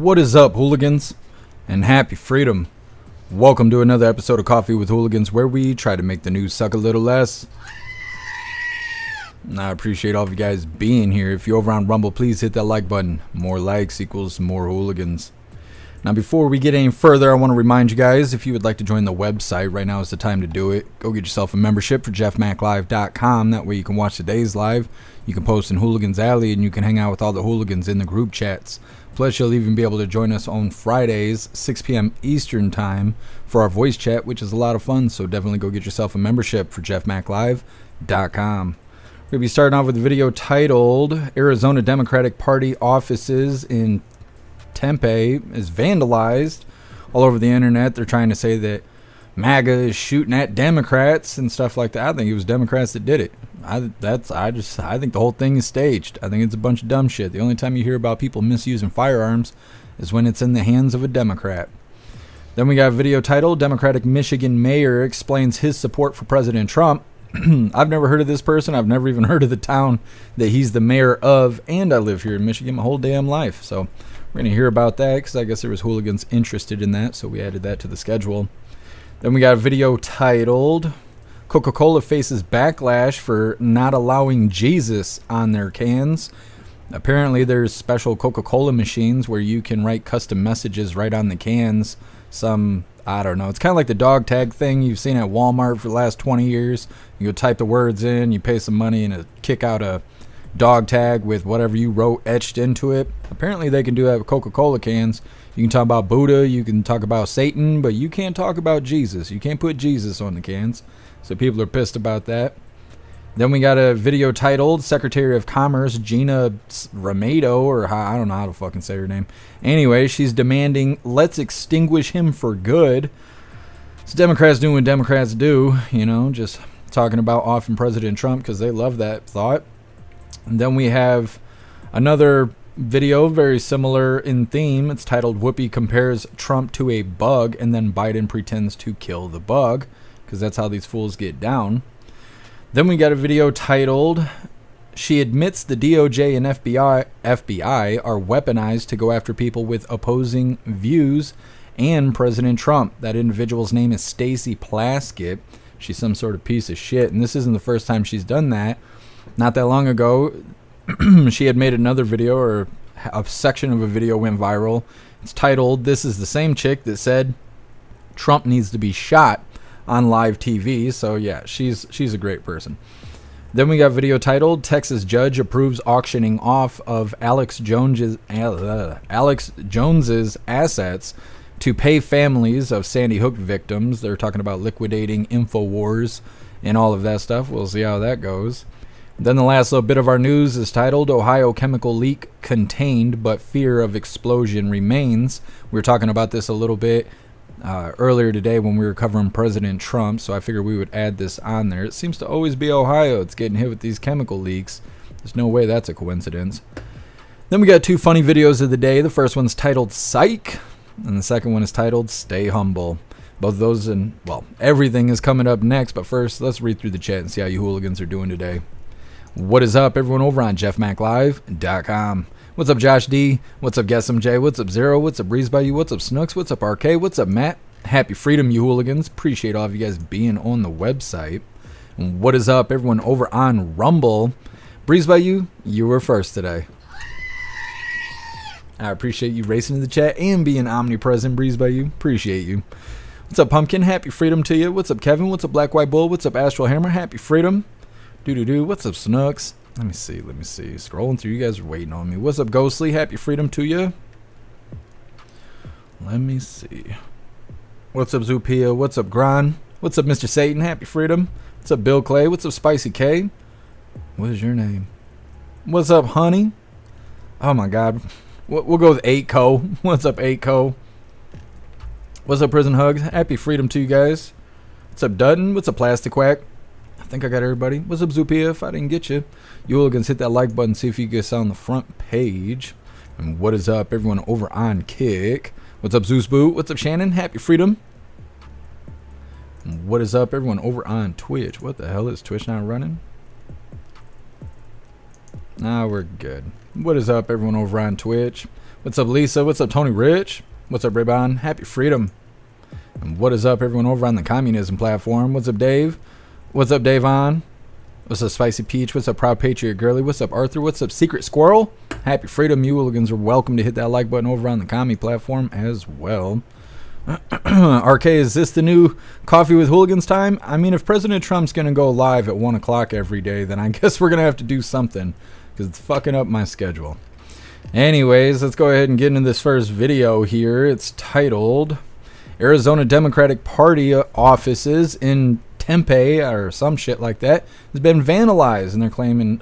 What is up, hooligans? And happy freedom. Welcome to another episode of Coffee with Hooligans, where we try to make the news suck a little less. I appreciate all of you guys being here. If you're over on Rumble, please hit that like button. More likes equals more hooligans. Now, before we get any further, I want to remind you guys, if you would like to join the website, right now is the time to do it. Go get yourself a membership for jeffmaclive.com. That way you can watch today's live. You can post in Hooligans Alley, and you can hang out with all the hooligans in the group chats. Plus, you'll even be able to join us on Fridays, 6 p.m. Eastern Time, for our voice chat, which is a lot of fun. So definitely go get yourself a membership for jeffmaclive.com. We're going to be starting off with a video titled, Arizona Democratic Party Offices in Tempe is vandalized all over the internet. They're trying to say that MAGA is shooting at Democrats and stuff like that. I think it was Democrats that did it. I think the whole thing is staged. I think it's a bunch of dumb shit. The only time you hear about people misusing firearms is when it's in the hands of a Democrat. Then we got a video titled, Democratic Michigan Mayor Explains His Support for President Trump. I've never heard of this person. I've never even heard of the town that he's the mayor of, and I live here in Michigan my whole damn life. So we're going to hear about that because I guess there was hooligans interested in that, so we added that to the schedule. Then we got a video titled, Coca-Cola faces backlash for not allowing Jesus on their cans. Apparently there's special Coca-Cola machines where you can write custom messages right on the cans. I don't know. It's kind of like the dog tag thing you've seen at Walmart for the last 20 years. You go type the words in, you pay some money, and it'll kick out a dog tag with whatever you wrote etched into it. Apparently they can do that with Coca-Cola cans. You can talk about Buddha, you can talk about Satan, but you can't talk about Jesus. You can't put Jesus on the cans. So people are pissed about that. Then we got a video titled Secretary of Commerce Gina Raimondo, or I don't know how to fucking say her name. Anyway, she's demanding, let's extinguish him for good. So Democrats doing what Democrats do, just talking about offing President Trump because they love that thought. And then we have another video very similar in theme. It's titled Whoopi compares Trump to a bug and then Biden pretends to kill the bug, because that's how these fools get down. Then we got a video titled She Admits the DOJ and FBI are weaponized to go after people with opposing views and President Trump. That individual's name is Stacey Plaskett. She's some sort of piece of shit, and this isn't the first time she's done that. Not that long ago, she had made another video, or a section of a video went viral. It's titled, This is the same chick that said Trump needs to be shot on live TV. So yeah, she's a great person. Then we got a video titled, Texas Judge Approves Auctioning Off of Alex Jones's Assets to Pay Families of Sandy Hook Victims. They're talking about liquidating InfoWars and all of that stuff. We'll see how that goes. Then the last little bit of our news is titled, Ohio Chemical Leak Contained, but Fear of Explosion Remains. We were talking about this a little bit earlier today when we were covering President Trump, so I figured we would add this on there. It seems to always be Ohio. It's getting hit with these chemical leaks. There's no way that's a coincidence. Then we got two funny videos of the day. The first one's titled Psych, and the second one is titled Stay Humble. Both of those, and well, everything is coming up next, but first let's read through the chat and see how you hooligans are doing today. What is up, everyone over on jeffmaclive.com? What's up, Josh D? What's up, Guess MJ? What's up, Zero? What's up, Breeze by You? What's up, Snooks? What's up, RK? What's up, Matt? Happy freedom, you hooligans. Appreciate all of you guys being on the website. And what is up, everyone over on Rumble? Breeze by You, you were first today. I appreciate you racing to the chat and being omnipresent, Breeze by You. Appreciate you. What's up, Pumpkin? Happy freedom to you. What's up, Kevin? What's up, Black White Bull? What's up, Astral Hammer? Happy freedom. Doo-doo-doo. What's up, Snooks? Let me see. Scrolling through. You guys are waiting on me. What's up, Ghostly? Happy freedom to you. Let me see. What's up, Zupia? What's up, Gran? What's up, Mr. Satan? Happy freedom. What's up, Bill Clay? What's up, Spicy K? What is your name? What's up, Honey? Oh, my God. We'll go with 8Co. What's up, 8Co? What's up, Prison Hugs? Happy freedom to you guys. What's up, Dutton? What's up, Plastic Quack? I think I got everybody. What's up, Zupia? If I didn't get you, you hooligans, hit that like button, see if you get on the front page. And what is up, everyone over on Kick? What's up, Zeus Boo? What's up, Shannon? Happy freedom. And what is up, everyone over on Twitch? What the hell, is Twitch not running? Nah, we're good. What is up, everyone over on Twitch? What's up, Lisa? What's up, Tony Rich? What's up, Raybon? Happy freedom. And what is up, everyone over on the communism platform? What's up, Dave? What's up, Davon? What's up, Spicy Peach? What's up, Proud Patriot Girly? What's up, Arthur? What's up, Secret Squirrel? Happy freedom. You hooligans are welcome to hit that like button over on the commie platform as well. RK, is this the new Coffee with Hooligans time? I mean, if President Trump's going to go live at 1 o'clock every day, then I guess we're going to have to do something, because it's fucking up my schedule. Anyways, let's go ahead and get into this first video here. It's titled Arizona Democratic Party offices in Tempe or some shit like that has been vandalized, and they're claiming,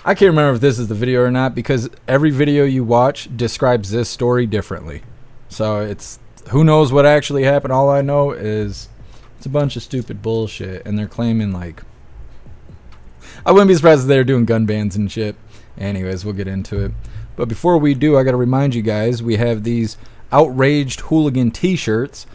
I can't remember if this is the video or not, because every video you watch describes this story differently. So it's, who knows what actually happened. All I know is it's a bunch of stupid bullshit, and they're claiming, like, I wouldn't be surprised if they were doing gun bans and shit. Anyways, we'll get into it. But before we do, I got to remind you guys, we have these outraged hooligan t-shirts.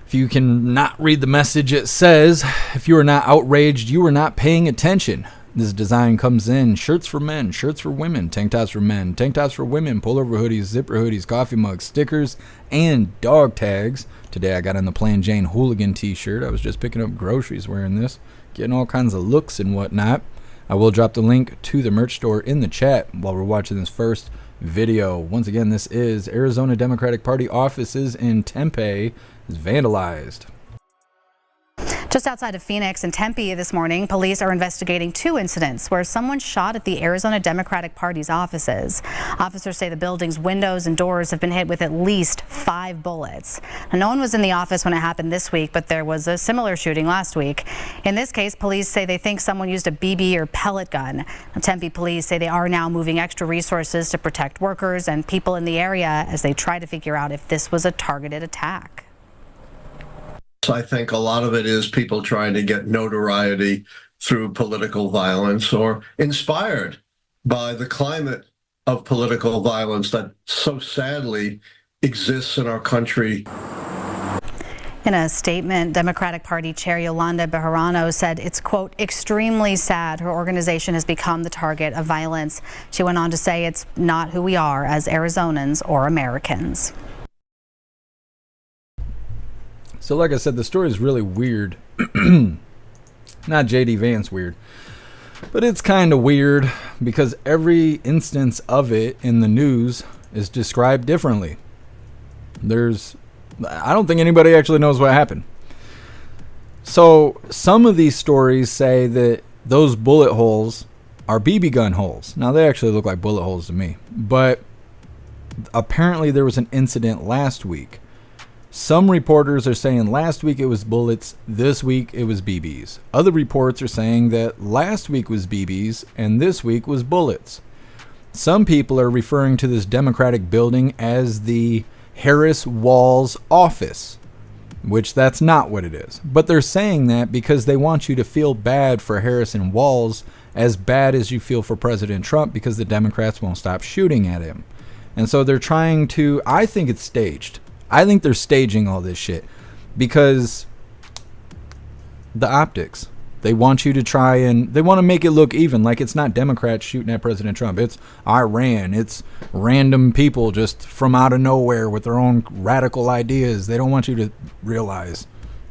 If you can not read the message, it says, if you are not outraged, you are not paying attention. This design comes in shirts for men, shirts for women, tank tops for men, tank tops for women, pullover hoodies, zipper hoodies, coffee mugs, stickers, and dog tags. Today I got on the Plain Jane hooligan t-shirt. I was just picking up groceries wearing this, getting all kinds of looks and whatnot. I will drop the link to the merch store in the chat while we're watching this first video. Once again, this is Arizona Democratic Party offices in Tempe is vandalized. Just outside of Phoenix and Tempe this morning, police are investigating 2 incidents where someone shot at the Arizona Democratic Party's offices. Officers say the building's windows and doors have been hit with at least 5 bullets. Now, no one was in the office when it happened this week, but there was a similar shooting last week. In this case, police say they think someone used a BB or pellet gun. Now, Tempe police say they are now moving extra resources to protect workers and people in the area as they try to figure out if this was a targeted attack. I think a lot of it is people trying to get notoriety through political violence or inspired by the climate of political violence that so sadly exists in our country. In a statement, Democratic Party Chair Yolanda Bejarano said it's, quote, extremely sad her organization has become the target of violence. She went on to say it's not who we are as Arizonans or Americans. So like I said, the story is really weird. Not J.D. Vance weird, but it's kind of weird because every instance of it in the news is described differently. I don't think anybody actually knows what happened. So some of these stories say that those bullet holes are BB gun holes. Now they actually look like bullet holes to me, but apparently there was an incident last week. Some reporters are saying last week it was bullets, this week it was BBs. Other reports are saying that last week was BBs and this week was bullets. Some people are referring to this Democratic building as the Harris Walls office, which that's not what it is. But they're saying that because they want you to feel bad for Harrison Walls as bad as you feel for President Trump because the Democrats won't stop shooting at him. And so they're trying to, I think it's staged. I think they're staging all this shit because the optics. They want you to try and they want to make it look even, like it's not Democrats shooting at President Trump. It's Iran. It's random people just from out of nowhere with their own radical ideas. They don't want you to realize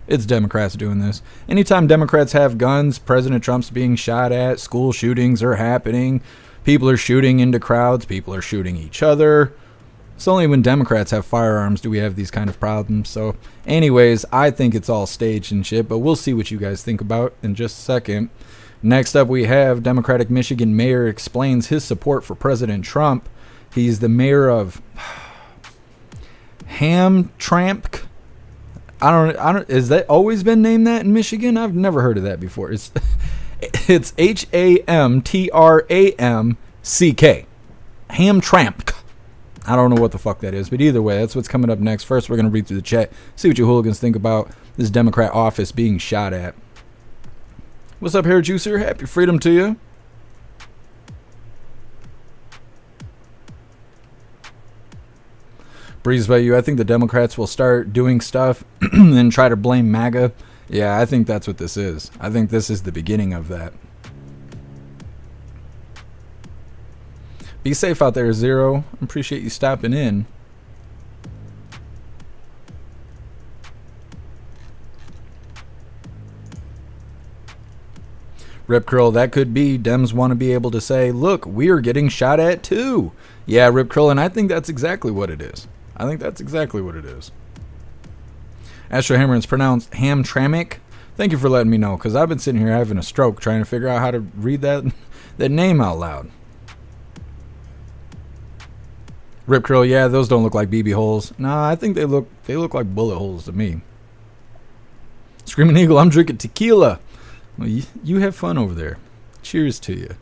it's Democrats doing this. Anytime Democrats have guns, President Trump's being shot at, school shootings are happening, people are shooting into crowds, people are shooting each other. It's only when Democrats have firearms do we have these kind of problems. So anyways, I think it's all staged and shit, but we'll see what you guys think about in just a second. Next up, we have Democratic Michigan mayor explains his support for President Trump. He's the mayor of Hamtramck. I don't, is that always been named that in Michigan? I've never heard of that before. It's Hamtramck. Hamtramck. I don't know what the fuck that is, but either way, that's what's coming up next. First, we're going to read through the chat, see what you hooligans think about this Democrat office being shot at. What's up, Hair Juicer? Happy freedom to you. Breeze by you. I think the Democrats will start doing stuff and then try to blame MAGA. Yeah, I think that's what this is. I think this is the beginning of that. Be safe out there, Zero. Appreciate you stopping in. Rip Curl, that could be. Dems want to be able to say, look, we are getting shot at too. Yeah, Rip Curl, and I think that's exactly what it is. I think that's exactly what it is. Astro Hammer, it's pronounced Hamtramck. Thank you for letting me know, because I've been sitting here having a stroke trying to figure out how to read that name out loud. Rip Curl, yeah, those don't look like BB holes. Nah, I think they look like bullet holes to me. Screaming Eagle, I'm drinking tequila. Well, you have fun over there. Cheers to you.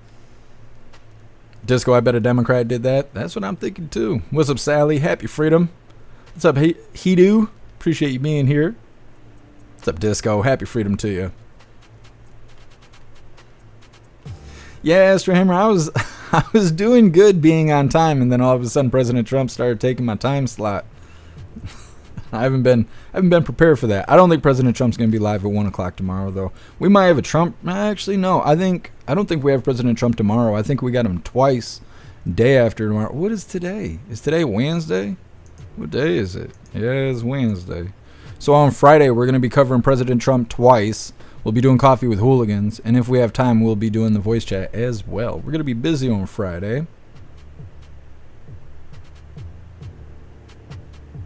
Disco, I bet a Democrat did that. That's what I'm thinking too. What's up, Sally? Happy freedom. What's up, Hidu? Appreciate you being here. What's up, Disco? Happy freedom to you. Yeah, Astro Hammer, I was doing good being on time, and then all of a sudden President Trump started taking my time slot. I haven't been prepared for that. I don't think President Trump's going to be live at 1 o'clock tomorrow, though. We might have a Trump. Actually, no. I don't think we have President Trump tomorrow. I think we got him twice, day after tomorrow. What is today? Is today Wednesday? What day is it? Yeah, it's Wednesday. So on Friday, we're going to be covering President Trump twice. We'll be doing Coffee with Hooligans, and if we have time, we'll be doing the voice chat as well. We're going to be busy on Friday.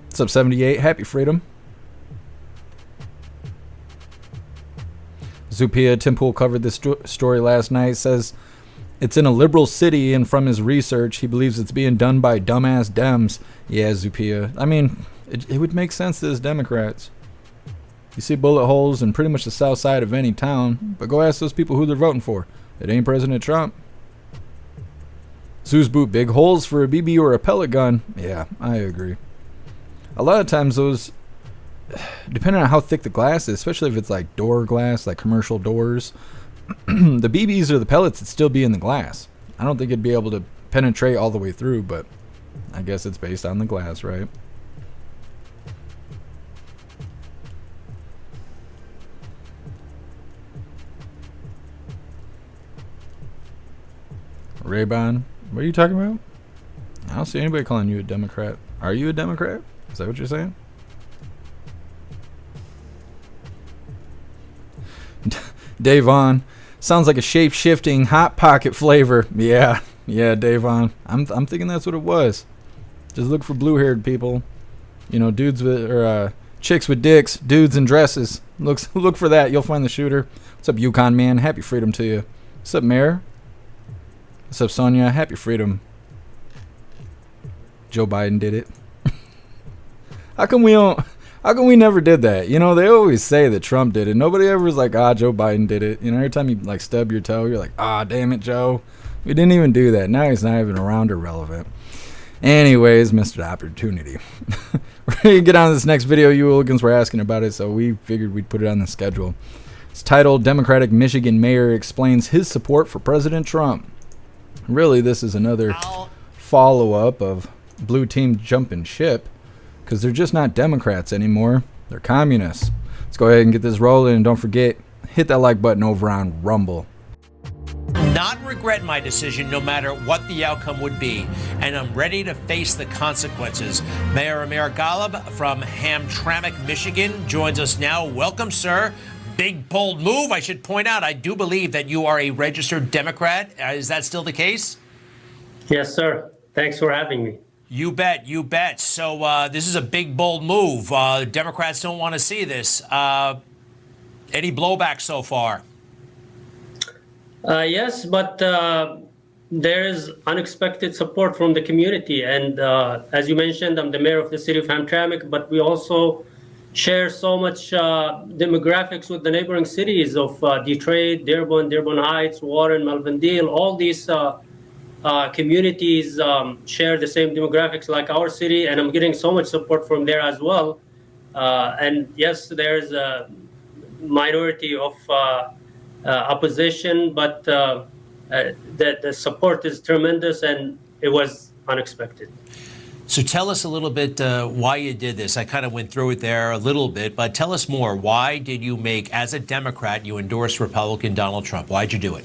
What's up, 78? Happy freedom. Zupia Timpool covered this story last night. Says it's in a liberal city, and from his research, he believes it's being done by dumbass Dems. Yeah, Zupia. I mean, it would make sense to us Democrats. You see bullet holes in pretty much the south side of any town, but go ask those people who they're voting for. It ain't President Trump. Zeus boot, big holes for a BB or a pellet gun. Yeah, I agree. A lot of times those, depending on how thick the glass is, especially if it's like door glass, like commercial doors, the BBs or the pellets would still be in the glass. I don't think it'd be able to penetrate all the way through, but I guess it's based on the glass, right? Raybon, what are you talking about? I don't see anybody calling you a Democrat. Are you a Democrat? Is that what you're saying? Davon, sounds like a shape-shifting Hot Pocket flavor. Yeah, Davon. I'm thinking that's what it was. Just look for blue-haired people. You know, dudes with or chicks with dicks, dudes in dresses. Look for that. You'll find the shooter. What's up, Yukon man? Happy freedom to you. What's up, Mayor? What's up, Sonia? Happy freedom. Joe Biden did it. How come we never did that? You know, they always say that Trump did it. Nobody ever was like, Joe Biden did it. You know, every time you like stub your toe, you're like, damn it, Joe. We didn't even do that. Now he's not even around or relevant. Anyways, missed an opportunity. We're going to get on to this next video. You hooligans were asking about it, so we figured we'd put it on the schedule. It's titled, Democratic Michigan Mayor Explains His Support for President Trump. Really, this is another follow-up of Blue Team jumping ship, because they're just not Democrats anymore. They're communists. Let's go ahead and get this rolling, and don't forget, hit that like button over on Rumble. Not regret my decision no matter what the outcome would be, and I'm ready to face the consequences. Mayor Amir Ghalib from Hamtramck, Michigan joins us now. Welcome, sir. Big, bold move. I should point out, I do believe that you are a registered Democrat. Is that still the case? Yes, sir. Thanks for having me. You bet. You bet. So this is a big, bold move. Democrats don't want to see this. Any blowback so far? Yes, but there is unexpected support from the community. And as you mentioned, I'm the mayor of the city of Hamtramck, but we also share so much demographics with the neighboring cities of Detroit, Dearborn Heights, Warren, Melvindale. All these communities share the same demographics like our city, and I'm getting so much support from there as well. And yes, there's a minority of opposition, but the support is tremendous, and it was unexpected. So tell us a little bit why you did this. I kind of went through it there a little bit, but tell us more. Why did you as a Democrat, you endorse Republican Donald Trump? Why'd you do it?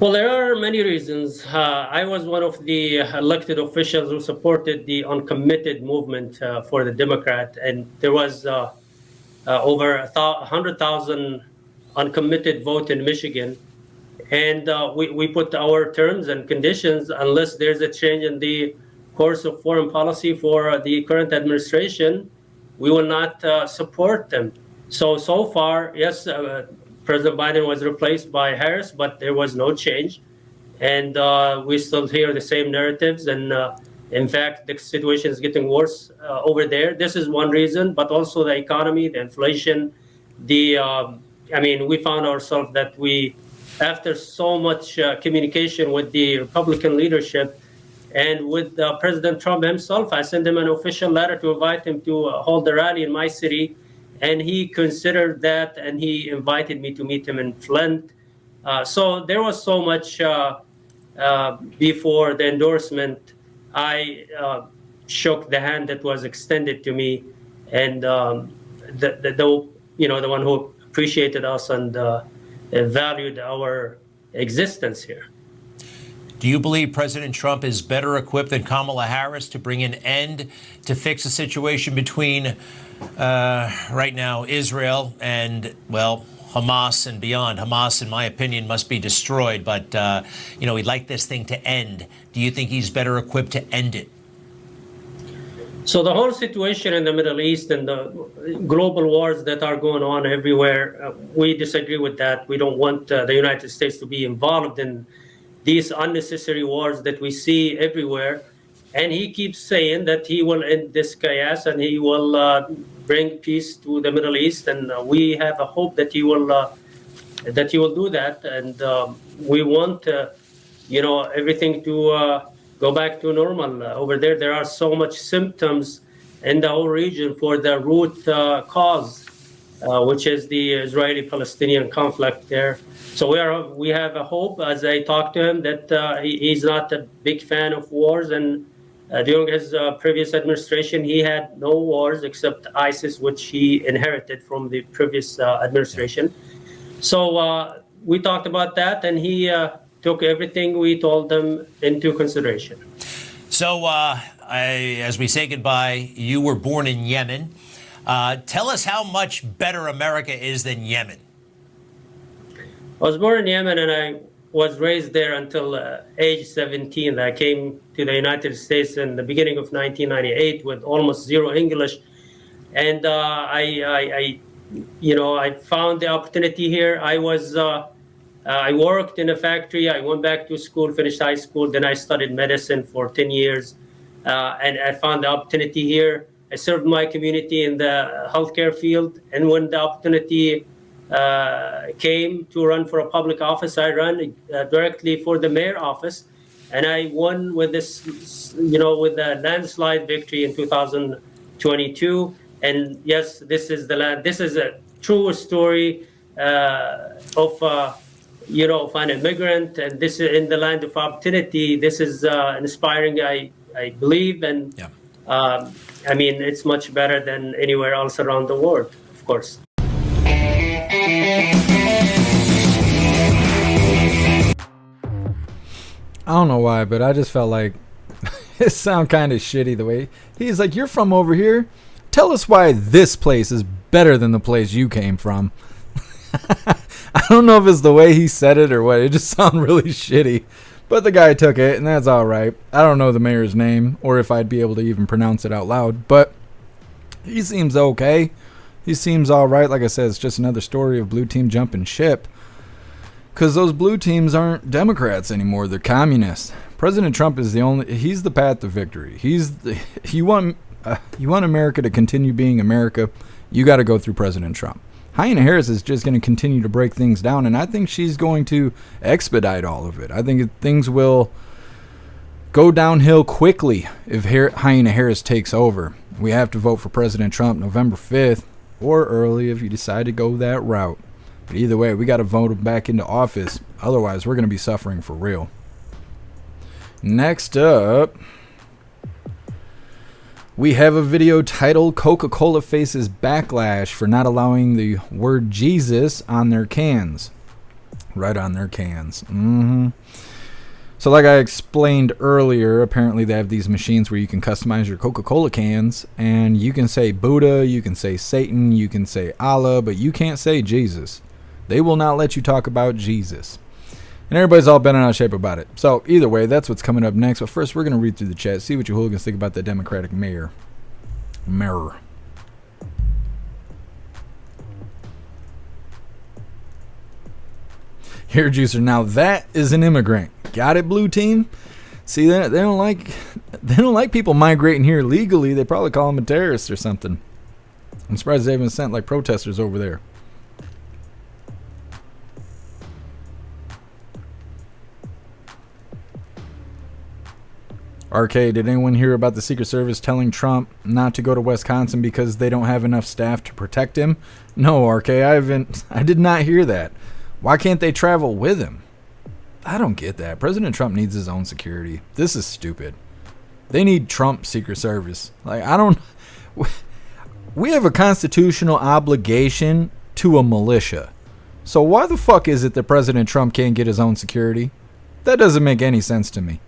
Well, there are many reasons. I was one of the elected officials who supported the uncommitted movement for the Democrat, and there was over 100,000 uncommitted vote in Michigan. And we put our terms and conditions, unless there's a change in the course of foreign policy for the current administration, we will not support them. So far, yes, President Biden was replaced by Harris, but there was no change. And we still hear the same narratives. And in fact, the situation is getting worse over there. This is one reason, but also the economy, the inflation, we found ourselves that after so much communication with the Republican leadership and with President Trump himself, I sent him an official letter to invite him to hold a rally in my city. And he considered that, and he invited me to meet him in Flint. So there was so much before the endorsement. I shook the hand that was extended to me, and the one who appreciated us and valued our existence here. Do you believe President Trump is better equipped than Kamala Harris to bring an end to fix the situation between right now Israel and, well, Hamas and beyond? Hamas, in my opinion, must be destroyed, but we'd like this thing to end. Do you think he's better equipped to end it? So the whole situation in the Middle East and the global wars that are going on everywhere, we disagree with that. We don't want the United States to be involved in these unnecessary wars that we see everywhere. And he keeps saying that he will end this chaos and he will bring peace to the Middle East. And we have a hope that he will do that. And we want everything to go back to normal over there. There are so much symptoms in the whole region for the root cause, which is the Israeli-Palestinian conflict there. So we have a hope, as I talked to him, that he's not a big fan of wars. And during his previous administration, he had no wars except ISIS, which he inherited from the previous administration. So we talked about that, and he took everything we told them into consideration. So as we say goodbye, you were born in Yemen. Tell us how much better America is than Yemen. I was born in Yemen, and I was raised there until age 17. I came to the United States in the beginning of 1998 with almost zero English. And I found the opportunity here. I worked in a factory. I went back to school, finished high school. Then I studied medicine for 10 years. And I found the opportunity here. I served my community in the healthcare field. And when the opportunity came to run for a public office, I ran directly for the mayor office. And I won with this, with a landslide victory in 2022. And yes, this is a true story of an immigrant, and this is in the land of opportunity. This is inspiring, I believe, and yeah. It's much better than anywhere else around the world, of course. I don't know why, but I just felt like it sounded kind of shitty the way he's like, you're from over here. Tell us why this place is better than the place you came from. I don't know if it's the way he said it or what. It just sounded really shitty. But the guy took it, and that's all right. I don't know the mayor's name or if I'd be able to even pronounce it out loud. But he seems okay. He seems all right. Like I said, it's just another story of blue team jumping ship. Because those blue teams aren't Democrats anymore. They're communists. President Trump is he's the path to victory. You want America to continue being America, you got to go through President Trump. Hyena Harris is just going to continue to break things down, and I think she's going to expedite all of it. I think things will go downhill quickly if Hyena Harris takes over. We have to vote for President Trump November 5th or early if you decide to go that route. But either way, we got to vote him back into office. Otherwise, we're going to be suffering for real. Next up, we have a video titled Coca-Cola faces backlash for not allowing the word Jesus on their cans. right on their cans. So like I explained earlier, apparently they have these machines where you can customize your Coca-Cola cans, and you can say Buddha, you can say Satan, you can say Allah, but you can't say Jesus. They will not let you talk about Jesus. And everybody's all bent out of shape about it. So either way, that's what's coming up next. But first, we're going to read through the chat, see what you hooligans think about the Democratic mayor. Hair juicer. Now that is an immigrant. Got it, blue team? See that they don't like people migrating here legally. They probably call them a terrorist or something. I'm surprised they haven't sent like protesters over there. RK, did anyone hear about the Secret Service telling Trump not to go to Wisconsin because they don't have enough staff to protect him? No, RK, I did not hear that. Why can't they travel with him? I don't get that. President Trump needs his own security. This is stupid. They need Trump's Secret Service. Like, we have a constitutional obligation to a militia. So why the fuck is it that President Trump can't get his own security? That doesn't make any sense to me.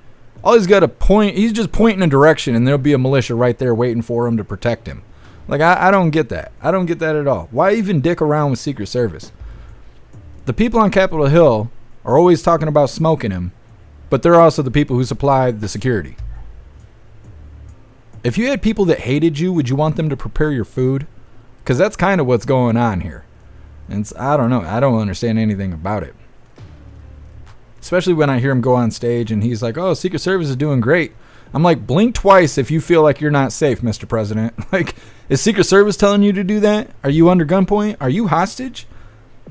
All he's got to point, he's just pointing a direction and there'll be a militia right there waiting for him to protect him. Like, I don't get that. I don't get that at all. Why even dick around with Secret Service? The people on Capitol Hill are always talking about smoking him, but they're also the people who supply the security. If you had people that hated you, would you want them to prepare your food? Because that's kind of what's going on here. And I don't know. I don't understand anything about it. Especially when I hear him go on stage and he's like, oh, Secret Service is doing great. I'm like, blink twice if you feel like you're not safe, Mr. President. Like, is Secret Service telling you to do that? Are you under gunpoint? Are you hostage?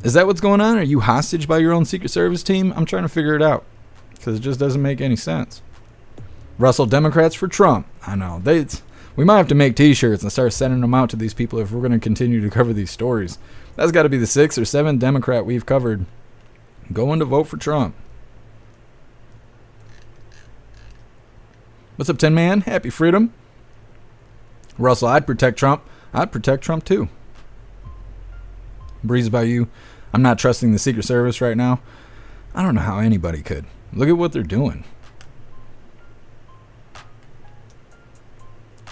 Is that what's going on? Are you hostage by your own Secret Service team? I'm trying to figure it out because it just doesn't make any sense. Russell, Democrats for Trump. I know. We might have to make t-shirts and start sending them out to these people if we're going to continue to cover these stories. That's got to be the 6th or 7th Democrat we've covered going to vote for Trump. What's up, Tin Man? Happy freedom. Russell, I'd protect Trump. I'd protect Trump too. Breeze by you. I'm not trusting the Secret Service right now. I don't know how anybody could. Look at what they're doing.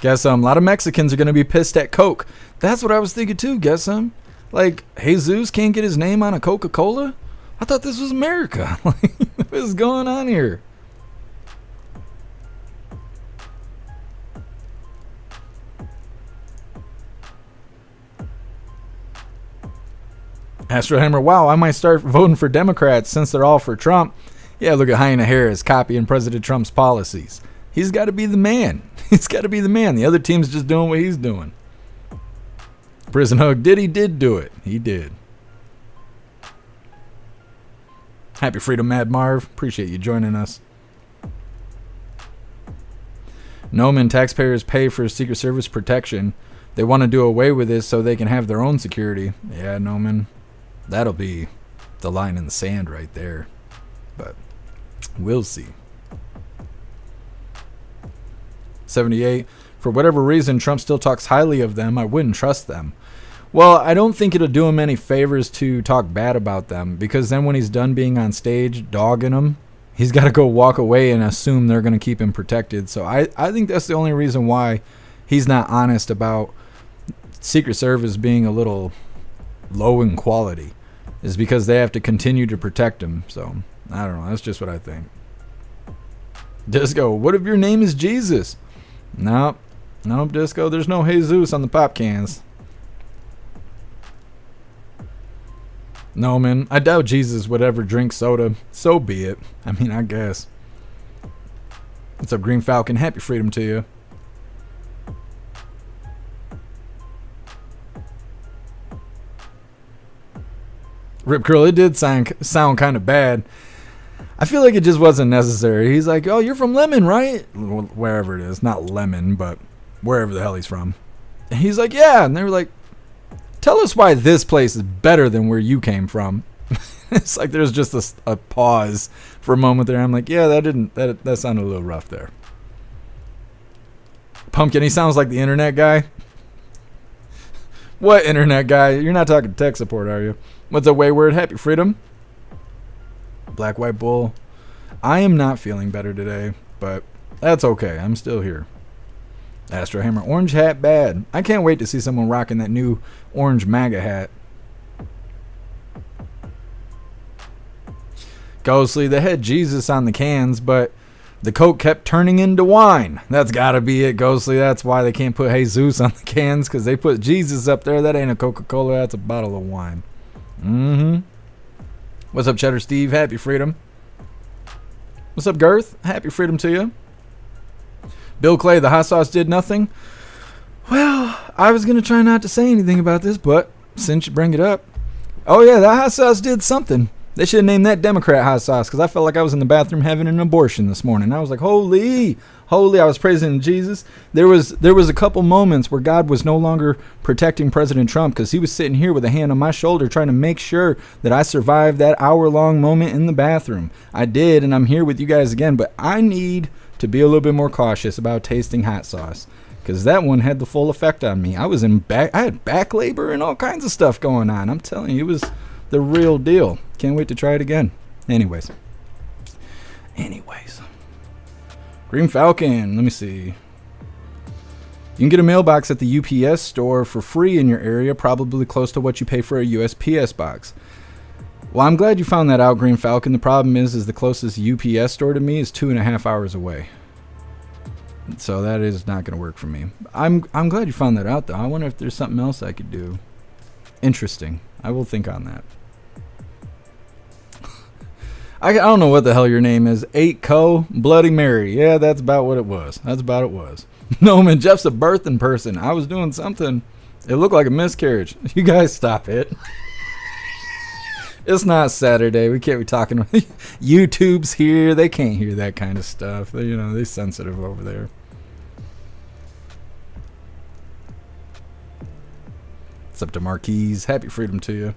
Guess a lot of Mexicans are going to be pissed at Coke. That's what I was thinking too. Guess some. Like, Jesus can't get his name on a Coca-Cola? I thought this was America. Like, what is going on here? Astro Hammer, wow, I might start voting for Democrats since they're all for Trump. Yeah, look at Hyena Harris copying President Trump's policies. He's got to be the man. He's got to be the man. The other team's just doing what he's doing. Prison Hug did do it. He did. Happy Freedom, Mad Marv. Appreciate you joining us. Noman, taxpayers pay for Secret Service protection. They want to do away with this so they can have their own security. Yeah, Noman. That'll be the line in the sand right there. But we'll see. 78. For whatever reason, Trump still talks highly of them. I wouldn't trust them. Well, I don't think it'll do him any favors to talk bad about them, because then when he's done being on stage dogging them, he's got to go walk away and assume they're going to keep him protected. So I think that's the only reason why he's not honest about Secret Service being a little low in quality, is because they have to continue to protect him. So I don't know. That's just what I think. Disco, what if your name is Jesus? Nope, Disco. There's no Jesus on the pop cans. No, man. I doubt Jesus would ever drink soda. So be it. I mean, I guess. What's up, Green Falcon? Happy freedom to you. Rip Curl, it did sound kind of bad. I feel like it just wasn't necessary. He's like, oh, you're from Lemon, right? Wherever it is. Not Lemon, but wherever the hell he's from. And he's like, yeah. And they were like, tell us why this place is better than where you came from. It's like there's just a pause for a moment there. I'm like, yeah, that sounded a little rough there. Pumpkin, he sounds like the internet guy. What internet guy? You're not talking tech support, are you? What's a wayward? Happy freedom. Black White Bull. I am not feeling better today, but that's okay. I'm still here. Astro Hammer. Orange hat bad. I can't wait to see someone rocking that new orange MAGA hat. Ghostly. They had Jesus on the cans, but the Coke kept turning into wine. That's got to be it, Ghostly. That's why they can't put Jesus on the cans, because they put Jesus up there. That ain't a Coca-Cola. That's a bottle of wine. What's up, Cheddar Steve? Happy freedom. What's up, Girth? Happy freedom to you. Bill Clay, the hot sauce did nothing. Well, I was going to try not to say anything about this, but since you bring it up. Oh, yeah, that hot sauce did something. They should have named that Democrat hot sauce, because I felt like I was in the bathroom having an abortion this morning. I was like, holy, I was praising Jesus. There was a couple moments where God was no longer protecting President Trump, because he was sitting here with a hand on my shoulder trying to make sure that I survived that hour-long moment in the bathroom. I did, and I'm here with you guys again, but I need to be a little bit more cautious about tasting hot sauce, because that one had the full effect on me. I had back labor and all kinds of stuff going on. I'm telling you, it was the real deal. Can't wait to try it again. Anyways. Green Falcon, let me see. You can get a mailbox at the UPS store for free in your area, probably close to what you pay for a USPS box. Well, I'm glad you found that out, Green Falcon. The problem is the closest UPS store to me is 2.5 hours away. So that is not going to work for me. I'm glad you found that out, though. I wonder if there's something else I could do. Interesting. I will think on that. I don't know what the hell your name is. 8Co Bloody Mary. Yeah, that's about what it was. No, man, Jeff's a birthing person. I was doing something. It looked like a miscarriage. You guys stop it. It's not Saturday. We can't be talking. YouTube's here. They can't hear that kind of stuff. They're sensitive over there. What's up to Marquise? Happy freedom to you.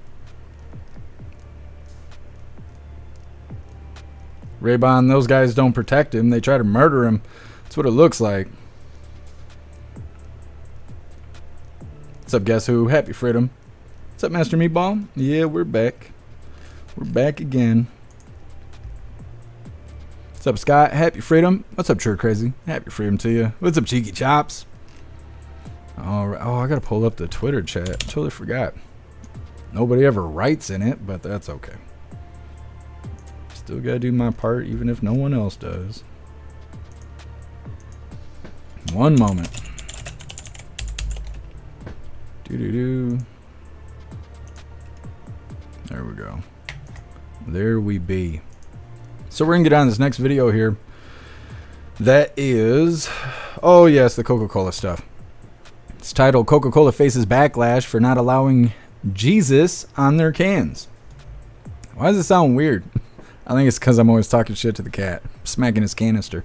Raybon, those guys don't protect him. They try to murder him. That's what it looks like. What's up, Guess Who? Happy freedom. What's up, Master Meatball? Yeah, we're back. We're back again. What's up, Scott? Happy freedom. What's up, True Crazy? Happy freedom to you. What's up, Cheeky Chops? All right. Oh, I gotta pull up the Twitter chat. Totally forgot. Nobody ever writes in it, but that's okay. Still gotta do my part, even if no one else does. One moment. There we go. There we be. So we're gonna get on this next video here. That is, oh yes, the Coca-Cola stuff. It's titled Coca-Cola Faces Backlash for Not Allowing Jesus on Their Cans. Why does it sound weird? I think it's because I'm always talking shit to the cat, smacking his canister.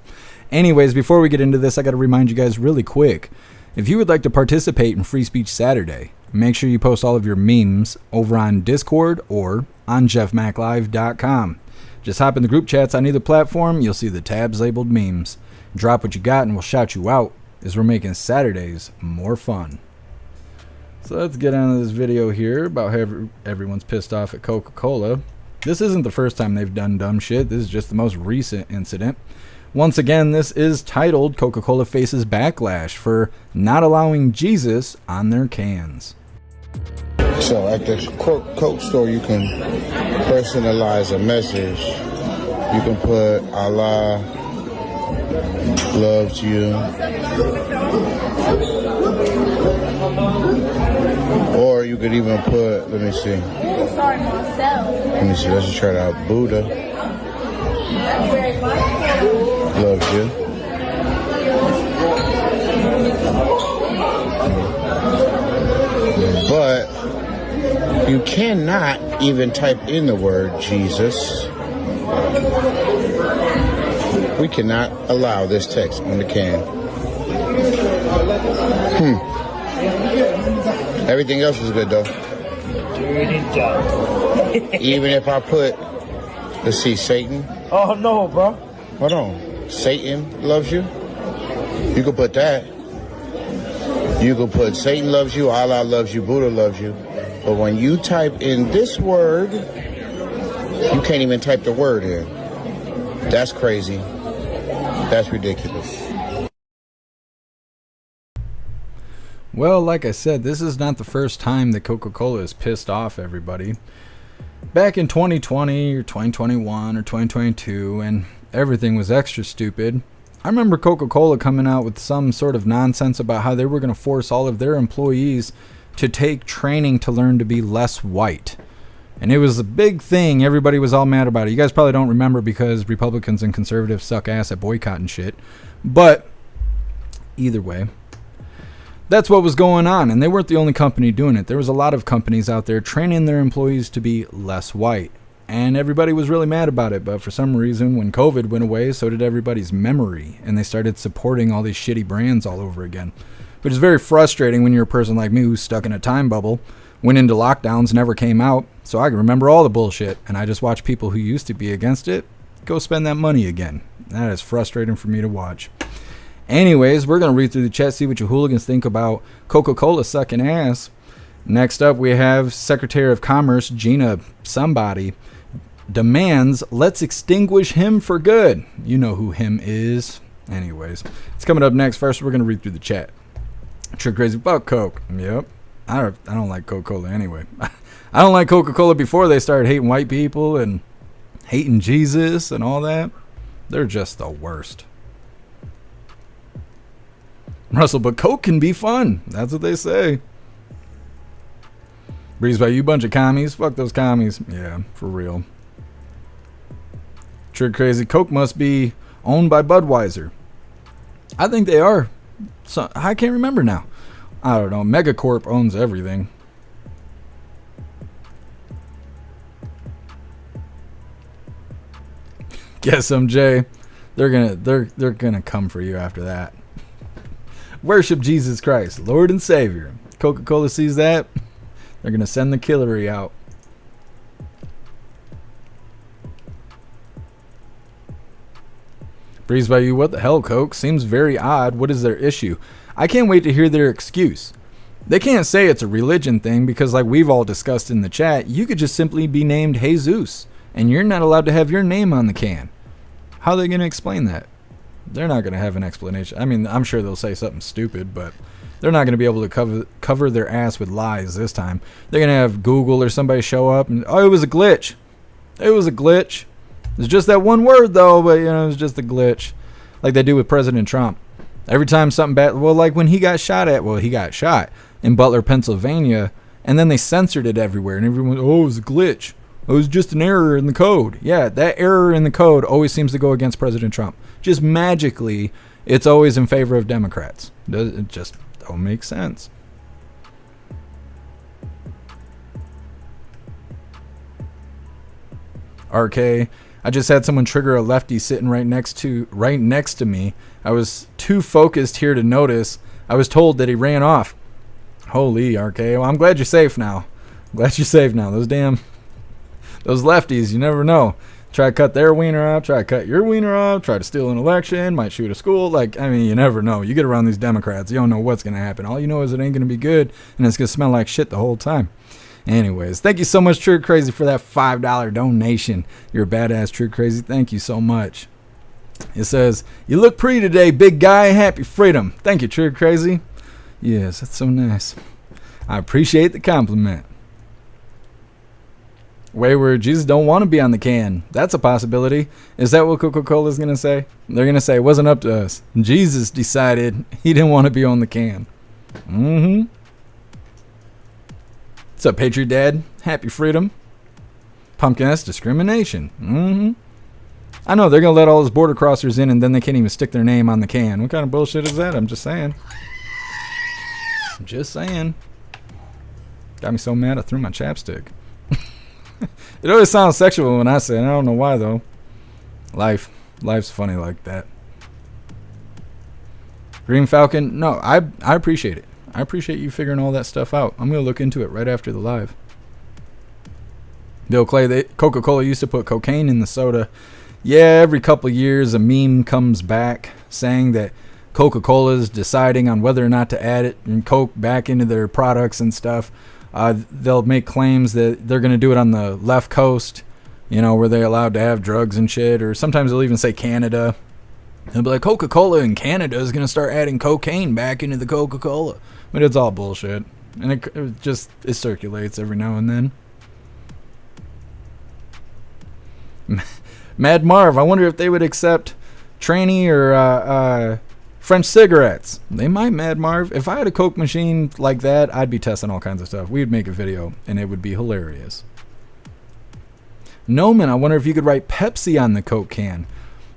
Anyways, before we get into this, I got to remind you guys really quick. If you would like to participate in Free Speech Saturday, make sure you post all of your memes over on Discord or on jeffmaclive.com. Just hop in the group chats on either platform. You'll see the tabs labeled memes. Drop what you got and we'll shout you out, as we're making Saturdays more fun. So let's get on to this video here about how everyone's pissed off at Coca-Cola. This isn't the first time they've done dumb shit. This is just the most recent incident. Once again, this is titled Coca-Cola Faces Backlash for Not Allowing Jesus on Their Cans. So at the Coke store, you can personalize a message. You can put Allah loves you. Or you could even put, let me see. Let's just try it out. Buddha loves you. But you cannot even type in the word Jesus. We cannot allow this text on the can. Everything else is good though. Even if I put, let's see, Satan. Oh no, bro. Hold on. Satan loves you. You could put that. You could put Satan loves you, Allah loves you, Buddha loves you. But when you type in this word, You can't even type the word in. That's crazy. That's ridiculous. Well, like I said, this is not the first time that Coca-Cola has pissed off everybody. Back in 2020 or 2021 or 2022, and everything was extra stupid, I remember Coca-Cola coming out with some sort of nonsense about how they were going to force all of their employees to take training to learn to be less white. And it was a big thing. Everybody was all mad about it. You guys probably don't remember because Republicans and conservatives suck ass at boycotting shit. But either way, that's what was going on, and they weren't the only company doing it. There was a lot of companies out there training their employees to be less white, and everybody was really mad about it. But for some reason, when COVID went away, so did everybody's memory, and they started supporting all these shitty brands all over again, which is very frustrating when you're a person like me who's stuck in a time bubble, went into lockdowns, never came out, so I can remember all the bullshit, and I just watch people who used to be against it go spend that money again. That is frustrating for me to watch. Anyways, we're going to read through the chat, see what you hooligans think about Coca-Cola sucking ass. Next up, we have Secretary of Commerce Gina somebody demands let's extinguish him for good. You know who him is. Anyways, it's coming up next. First, we're going to read through the chat. Trick crazy about Coke. Yep. I don't like Coca-Cola anyway. I don't like Coca-Cola before they started hating white people and hating Jesus and all that. They're just the worst. Russell, but Coke can be fun. That's what they say. Breeze by you bunch of commies. Fuck those commies. Yeah, for real. Trick crazy. Coke must be owned by Budweiser. I think they are. So I can't remember now. I don't know. Megacorp owns everything. Guess I'm Jay. They're gonna come for you after that. Worship Jesus Christ, Lord and Savior. Coca-Cola sees that, they're going to send the killery out. Breeze by you, what the hell, Coke? Seems very odd. What is their issue? I can't wait to hear their excuse. They can't say it's a religion thing because, like we've all discussed in the chat, you could just simply be named Jesus, and you're not allowed to have your name on the can. How are they going to explain that? They're not going to have an explanation. I mean, I'm sure they'll say something stupid, but they're not going to be able to cover their ass with lies this time. They're going to have Google or somebody show up and, oh, it was a glitch. It was a glitch. It's just that one word, though, but, you know, it was just a glitch. Like they do with President Trump. Every time something bad, well, like when he got shot in Butler, Pennsylvania, and then they censored it everywhere, and everyone, oh, it was a glitch. It was just an error in the code. Yeah, that error in the code always seems to go against President Trump. Just magically, it's always in favor of Democrats. It just don't make sense. RK, I just had someone trigger a lefty sitting right next to me. I was too focused here to notice. I was told that he ran off. Holy RK, well, I'm glad you're safe now. Those lefties, you never know. Try to cut their wiener off, try to cut your wiener off, try to steal an election, might shoot a school. Like, I mean, you never know. You get around these Democrats, you don't know what's going to happen. All you know is it ain't going to be good, and it's going to smell like shit the whole time. Anyways, thank you so much, True Crazy, for that $5 donation. You're a badass, True Crazy. Thank you so much. It says, you look pretty today, big guy. Happy freedom. Thank you, True Crazy. Yes, that's so nice. I appreciate the compliment. Wayward, Jesus don't want to be on the can. That's a possibility. Is that what Coca-Cola is going to say? They're going to say it wasn't up to us. Jesus decided he didn't want to be on the can. Mm-hmm. What's up, Patriot Dad? Happy freedom. Pumpkin, that's discrimination. Mm-hmm. I know, they're going to let all those border crossers in and then they can't even stick their name on the can. What kind of bullshit is that? I'm just saying. Got me so mad I threw my chapstick. It always sounds sexual when I say it. I don't know why, though. Life's funny like that. Green Falcon, no, I appreciate it. I appreciate you figuring all that stuff out. I'm going to look into it right after the live. Bill Clay, Coca-Cola used to put cocaine in the soda. Yeah, every couple of years a meme comes back saying that Coca-Cola is deciding on whether or not to add it and Coke back into their products and stuff. They'll make claims that they're going to do it on the left coast You know, were they allowed to have drugs and shit? Or sometimes they'll even say Canada. They'll be like, Coca-Cola in Canada is going to start adding cocaine back into the Coca-Cola. But it's all bullshit. And it circulates every now and then. Mad Marv, I wonder if they would accept tranny or French cigarettes. They might, Mad Marv. If I had a Coke machine like that, I'd be testing all kinds of stuff. We'd make a video, and it would be hilarious. Noman, I wonder if you could write Pepsi on the Coke can.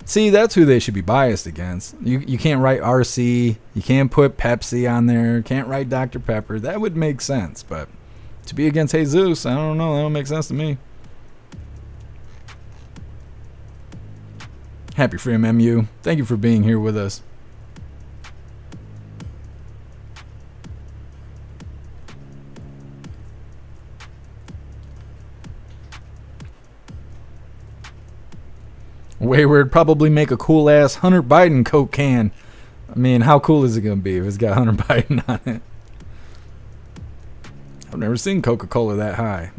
See, that's who they should be biased against. You can't write RC. You can't put Pepsi on there. Can't write Dr. Pepper. That would make sense, but to be against Jesus, I don't know. That don't make sense to me. Happy Freedom MU. Thank you for being here with us. Wayward, probably make a cool ass Hunter Biden Coke can. I mean, how cool is it going to be if it's got Hunter Biden on it? I've never seen Coca-Cola that high.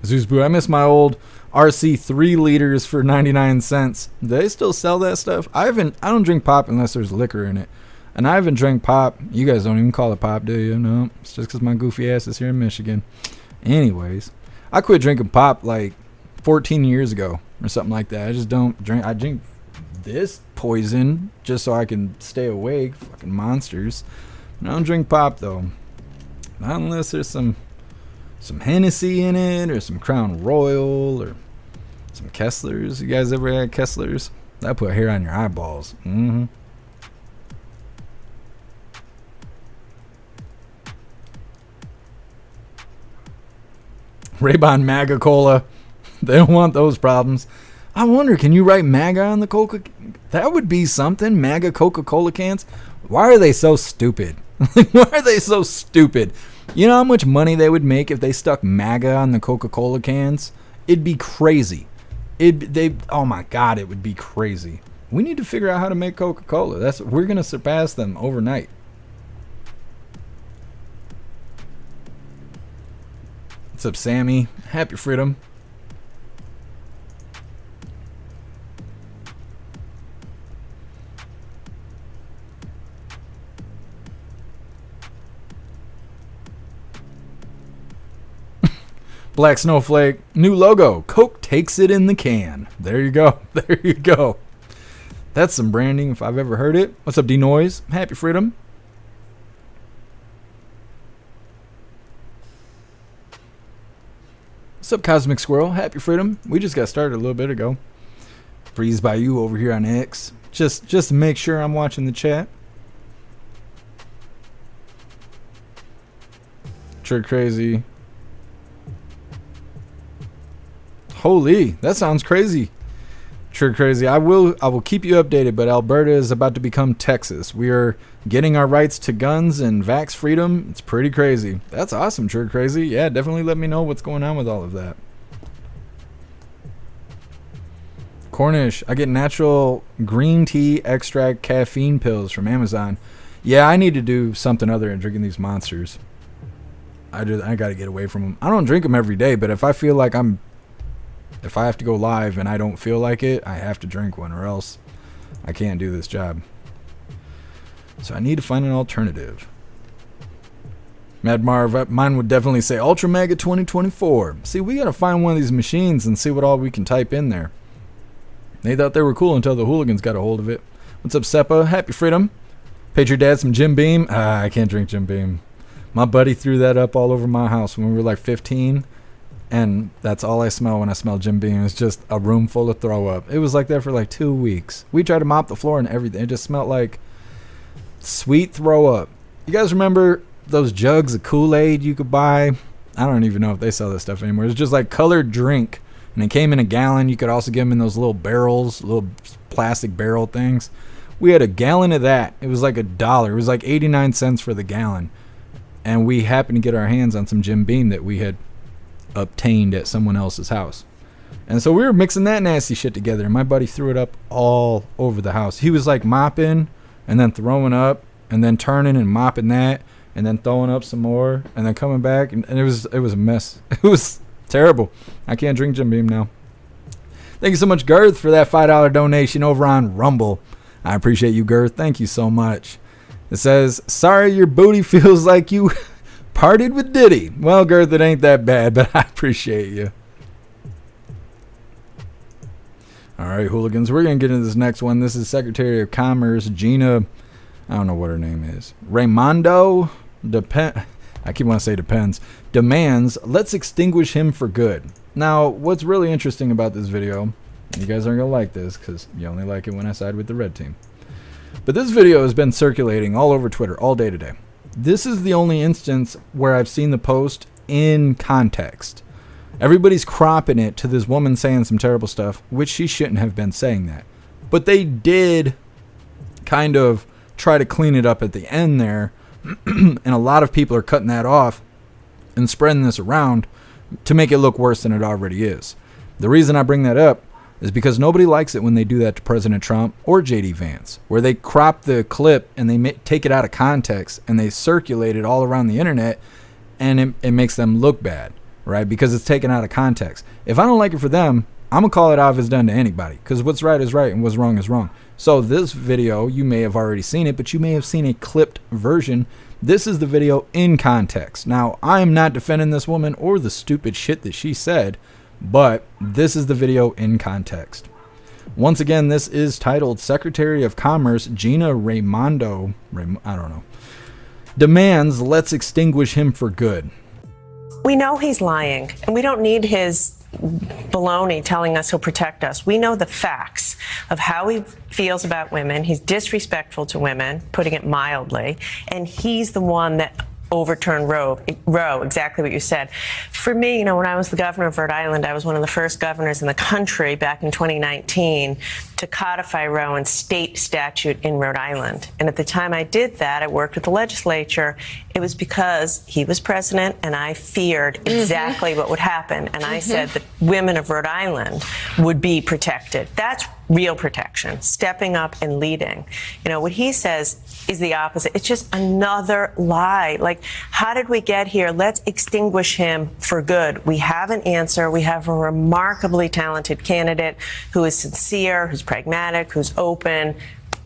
Zeusboo, I miss my old RC 3 liters for 99 cents. Do they still sell that stuff? I don't drink pop unless there's liquor in it. And I haven't drank pop. You guys don't even call it pop, do you? No, it's just because my goofy ass is here in Michigan. Anyways, I quit drinking pop like 14 years ago or something like that. I just don't drink. I drink this poison just so I can stay awake. Fucking monsters. I don't drink pop though. Not unless there's some Hennessy in it or some Crown Royal or some Kesslers. You guys ever had Kesslers? That put hair on your eyeballs. Raybon MAGA Cola. They don't want those problems. I wonder, can you write MAGA on the Coca? That would be something. MAGA Coca-Cola cans. Why are they so stupid? Why are they so stupid? You know how much money they would make if they stuck MAGA on the Coca-Cola cans? It'd be crazy. Oh my God, it would be crazy. We need to figure out how to make Coca-Cola. We're gonna surpass them overnight. What's up, Sammy? Happy Freedom. Black Snowflake, new logo. Coke takes it in the can. There you go. There you go. That's some branding if I've ever heard it. What's up, D-Noise? Happy Freedom. What's up, Cosmic Squirrel? Happy Freedom. We just got started a little bit ago. Breeze by you over here on X. Just to make sure I'm watching the chat. Sure crazy. Holy, that sounds crazy. Sure crazy. I will keep you updated, but Alberta is about to become Texas. We are getting our rights to guns and vax freedom. It's pretty crazy. That's awesome, sure crazy. Yeah, definitely let me know what's going on with all of that. Cornish, I get natural green tea extract caffeine pills from Amazon. Yeah, I need to do something other than drinking these monsters. I got to get away from them. I don't drink them every day, but if I feel like if I have to go live and I don't feel like it, I have to drink one or else I can't do this job. So I need to find an alternative. Mad Marv, mine would definitely say Ultra Mega 2024. See, we got to find one of these machines and see what all we can type in there. They thought they were cool until the hooligans got a hold of it. What's up, Seppa? Happy Freedom. Paid your dad some Jim Beam? I can't drink Jim Beam. My buddy threw that up all over my house when we were like 15. And that's all I smell when I smell Jim Beam. It's just a room full of throw up. It was like that for like 2 weeks. We tried to mop the floor and everything. It just smelled like sweet throw up. You guys remember those jugs of Kool-Aid you could buy? I don't even know if they sell that stuff anymore. It's just like colored drink. And it came in a gallon. You could also get them in those little barrels, little plastic barrel things. We had a gallon of that. It was like $1. It was like 89 cents for the gallon. And we happened to get our hands on some Jim Beam that we had obtained at someone else's house. And so we were mixing that nasty shit together, and my buddy threw it up all over the house. He was like mopping and then throwing up and then turning and mopping that and then throwing up some more and then coming back, and it was a mess. Terrible. I can't drink Jim Beam now. Thank you so much, Girth, for that $5 donation over on Rumble. I appreciate you, Girth. Thank you so much. It says, sorry your booty feels like you partied with Diddy. Well, Girth, it ain't that bad, but I appreciate you. All right, hooligans, we're going to get into this next one. This is Secretary of Commerce Gina, I don't know what her name is, Raimondo, I keep wanting to say depends, demands, let's extinguish him for good. Now, what's really interesting about this video, you guys aren't going to like this because you only like it when I side with the red team. But this video has been circulating all over Twitter all day today. This is the only instance where I've seen the post in context. Everybody's cropping it to this woman saying some terrible stuff, which she shouldn't have been saying that. But they did kind of try to clean it up at the end there. And a lot of people are cutting that off and spreading this around to make it look worse than it already is. The reason I bring that up is because nobody likes it when they do that to President Trump or J.D. Vance, where they crop the clip and they take it out of context and they circulate it all around the internet, and it makes them look bad, right? Because it's taken out of context. If I don't like it for them, I'm going to call it out if it's done to anybody, because what's right is right and what's wrong is wrong. So this video, you may have already seen it, but you may have seen a clipped version. This is the video in context. Now, I am not defending this woman or the stupid shit that she said, but this is the video in context. Once again, this is titled Secretary of Commerce Gina Raimondo, I don't know, demands let's extinguish him for good. We know he's lying, and we don't need his baloney telling us he'll protect us. We know the facts of how he feels about women. He's disrespectful to women, putting it mildly, and he's the one that overturned Roe, exactly what you said. For me, you know, when I was the governor of Rhode Island, I was one of the first governors in the country back in 2019 to codify Roe in state statute in Rhode Island. And at the time I did that, I worked with the legislature. It was because he was president and I feared exactly what would happen. And I said that women of Rhode Island would be protected. That's real protection, stepping up and leading. You know, what he says is the opposite. It's just another lie. Like, how did we get here? Let's extinguish him for good. We have an answer. We have a remarkably talented candidate who is sincere, who's pragmatic, who's open.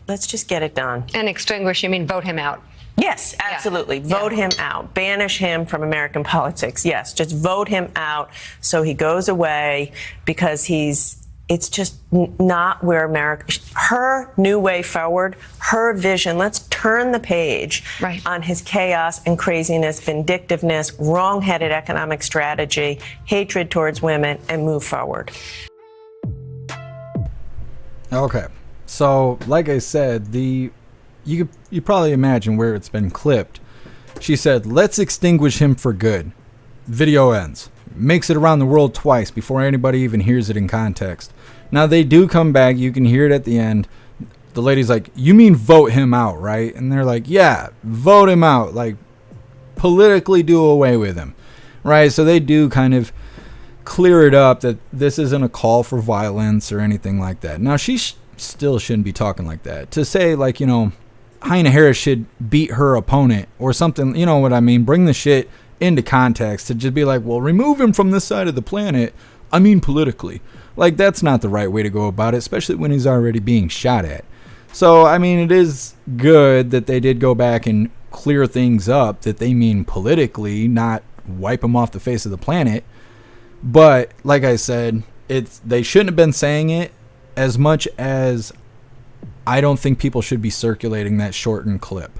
Let's just get it done. And extinguish, you mean vote him out? Yes, absolutely. Yeah. Vote him out. Banish him from American politics. Yes, just vote him out so he goes away, because it's just not where America, her new way forward, her vision. Let's turn the page on his chaos and craziness, vindictiveness, wrong-headed economic strategy, hatred towards women, and move forward. Okay, so like I said, you probably imagine where it's been clipped. She said, let's extinguish him for good. Video ends. Makes it around the world twice before anybody even hears it in context. Now, they do come back. You can hear it at the end. The lady's like, you mean vote him out, right? And they're like, yeah, vote him out. Like, politically do away with him, right? So they do kind of clear it up that this isn't a call for violence or anything like that. Now, she still shouldn't be talking like that. To say, like, you know, Hyena Harris should beat her opponent or something, you know what I mean? Bring the shit into context. To just be like, well, remove him from this side of the planet. I mean, politically. Like, that's not the right way to go about it, especially when he's already being shot at. So, I mean, it is good that they did go back and clear things up, that they mean politically, not wipe him off the face of the planet. But, like I said, they shouldn't have been saying it, as much as I don't think people should be circulating that shortened clip.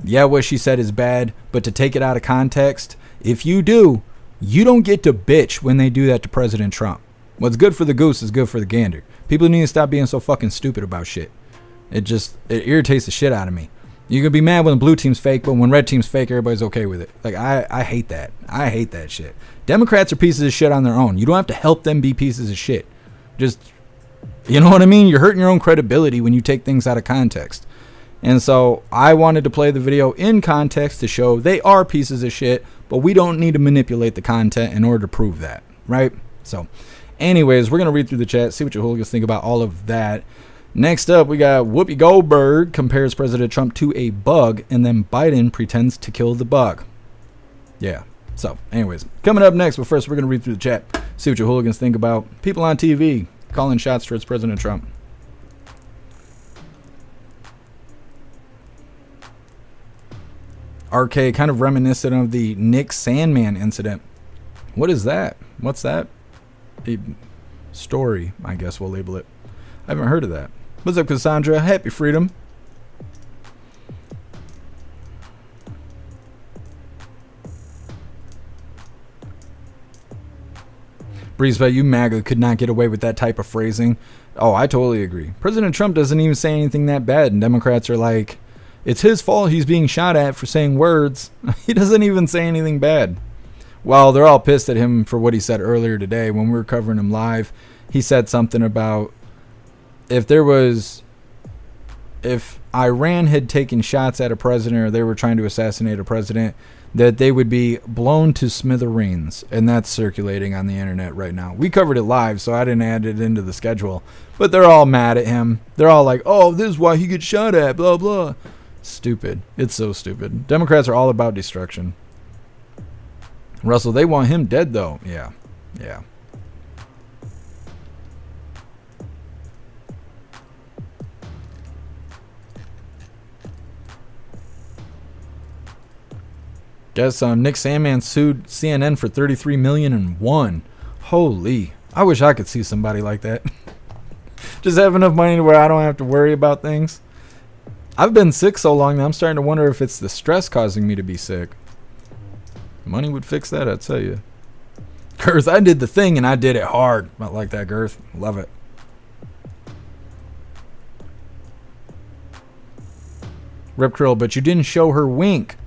Yeah, what she said is bad, but to take it out of context, if you do, you don't get to bitch when they do that to President Trump. What's good for the goose is good for the gander. People need to stop being so fucking stupid about shit. It irritates the shit out of me. You can be mad when the blue team's fake, but when red team's fake, everybody's okay with it. Like, I hate that. I hate that shit. Democrats are pieces of shit on their own. You don't have to help them be pieces of shit. Just, you know what I mean? You're hurting your own credibility when you take things out of context. And so I wanted to play the video in context to show they are pieces of shit, but we don't need to manipulate the content in order to prove that, right? So anyways, we're going to read through the chat, see what your hooligans think about all of that. Next up, we got Whoopi Goldberg compares President Trump to a bug, and then Biden pretends to kill the bug. Yeah, So, anyways, coming up next, but first we're going to read through the chat, see what your hooligans think about people on TV calling shots towards President Trump. RK, kind of reminiscent of the Nick Sandman incident. What is that? What's that? A story, I guess we'll label it. I haven't heard of that. What's up, Cassandra? Happy freedom. Breeze by you, MAGA, could not get away with that type of phrasing. Oh, I totally agree. President Trump doesn't even say anything that bad, and Democrats are like, it's his fault he's being shot at for saying words. He doesn't even say anything bad. Well, they're all pissed at him for what he said earlier today when we were covering him live. He said something about if Iran had taken shots at a president or they were trying to assassinate a president, that they would be blown to smithereens, and that's circulating on the internet right now. We covered it live, so I didn't add it into the schedule, but they're all mad at him. They're all like, oh, this is why he gets shot at, blah, blah. Stupid. It's so stupid. Democrats are all about destruction. Russell, they want him dead, though. Yeah. Guess Nick Sandman sued CNN for $33 million and won. Holy. I wish I could see somebody like that. Just have enough money to where I don't have to worry about things. I've been sick so long that I'm starting to wonder if it's the stress causing me to be sick. Money would fix that, I'd tell you. Girth, I did the thing and I did it hard. Not like that, Girth. Love it. Rip Krill, but you didn't show her wink.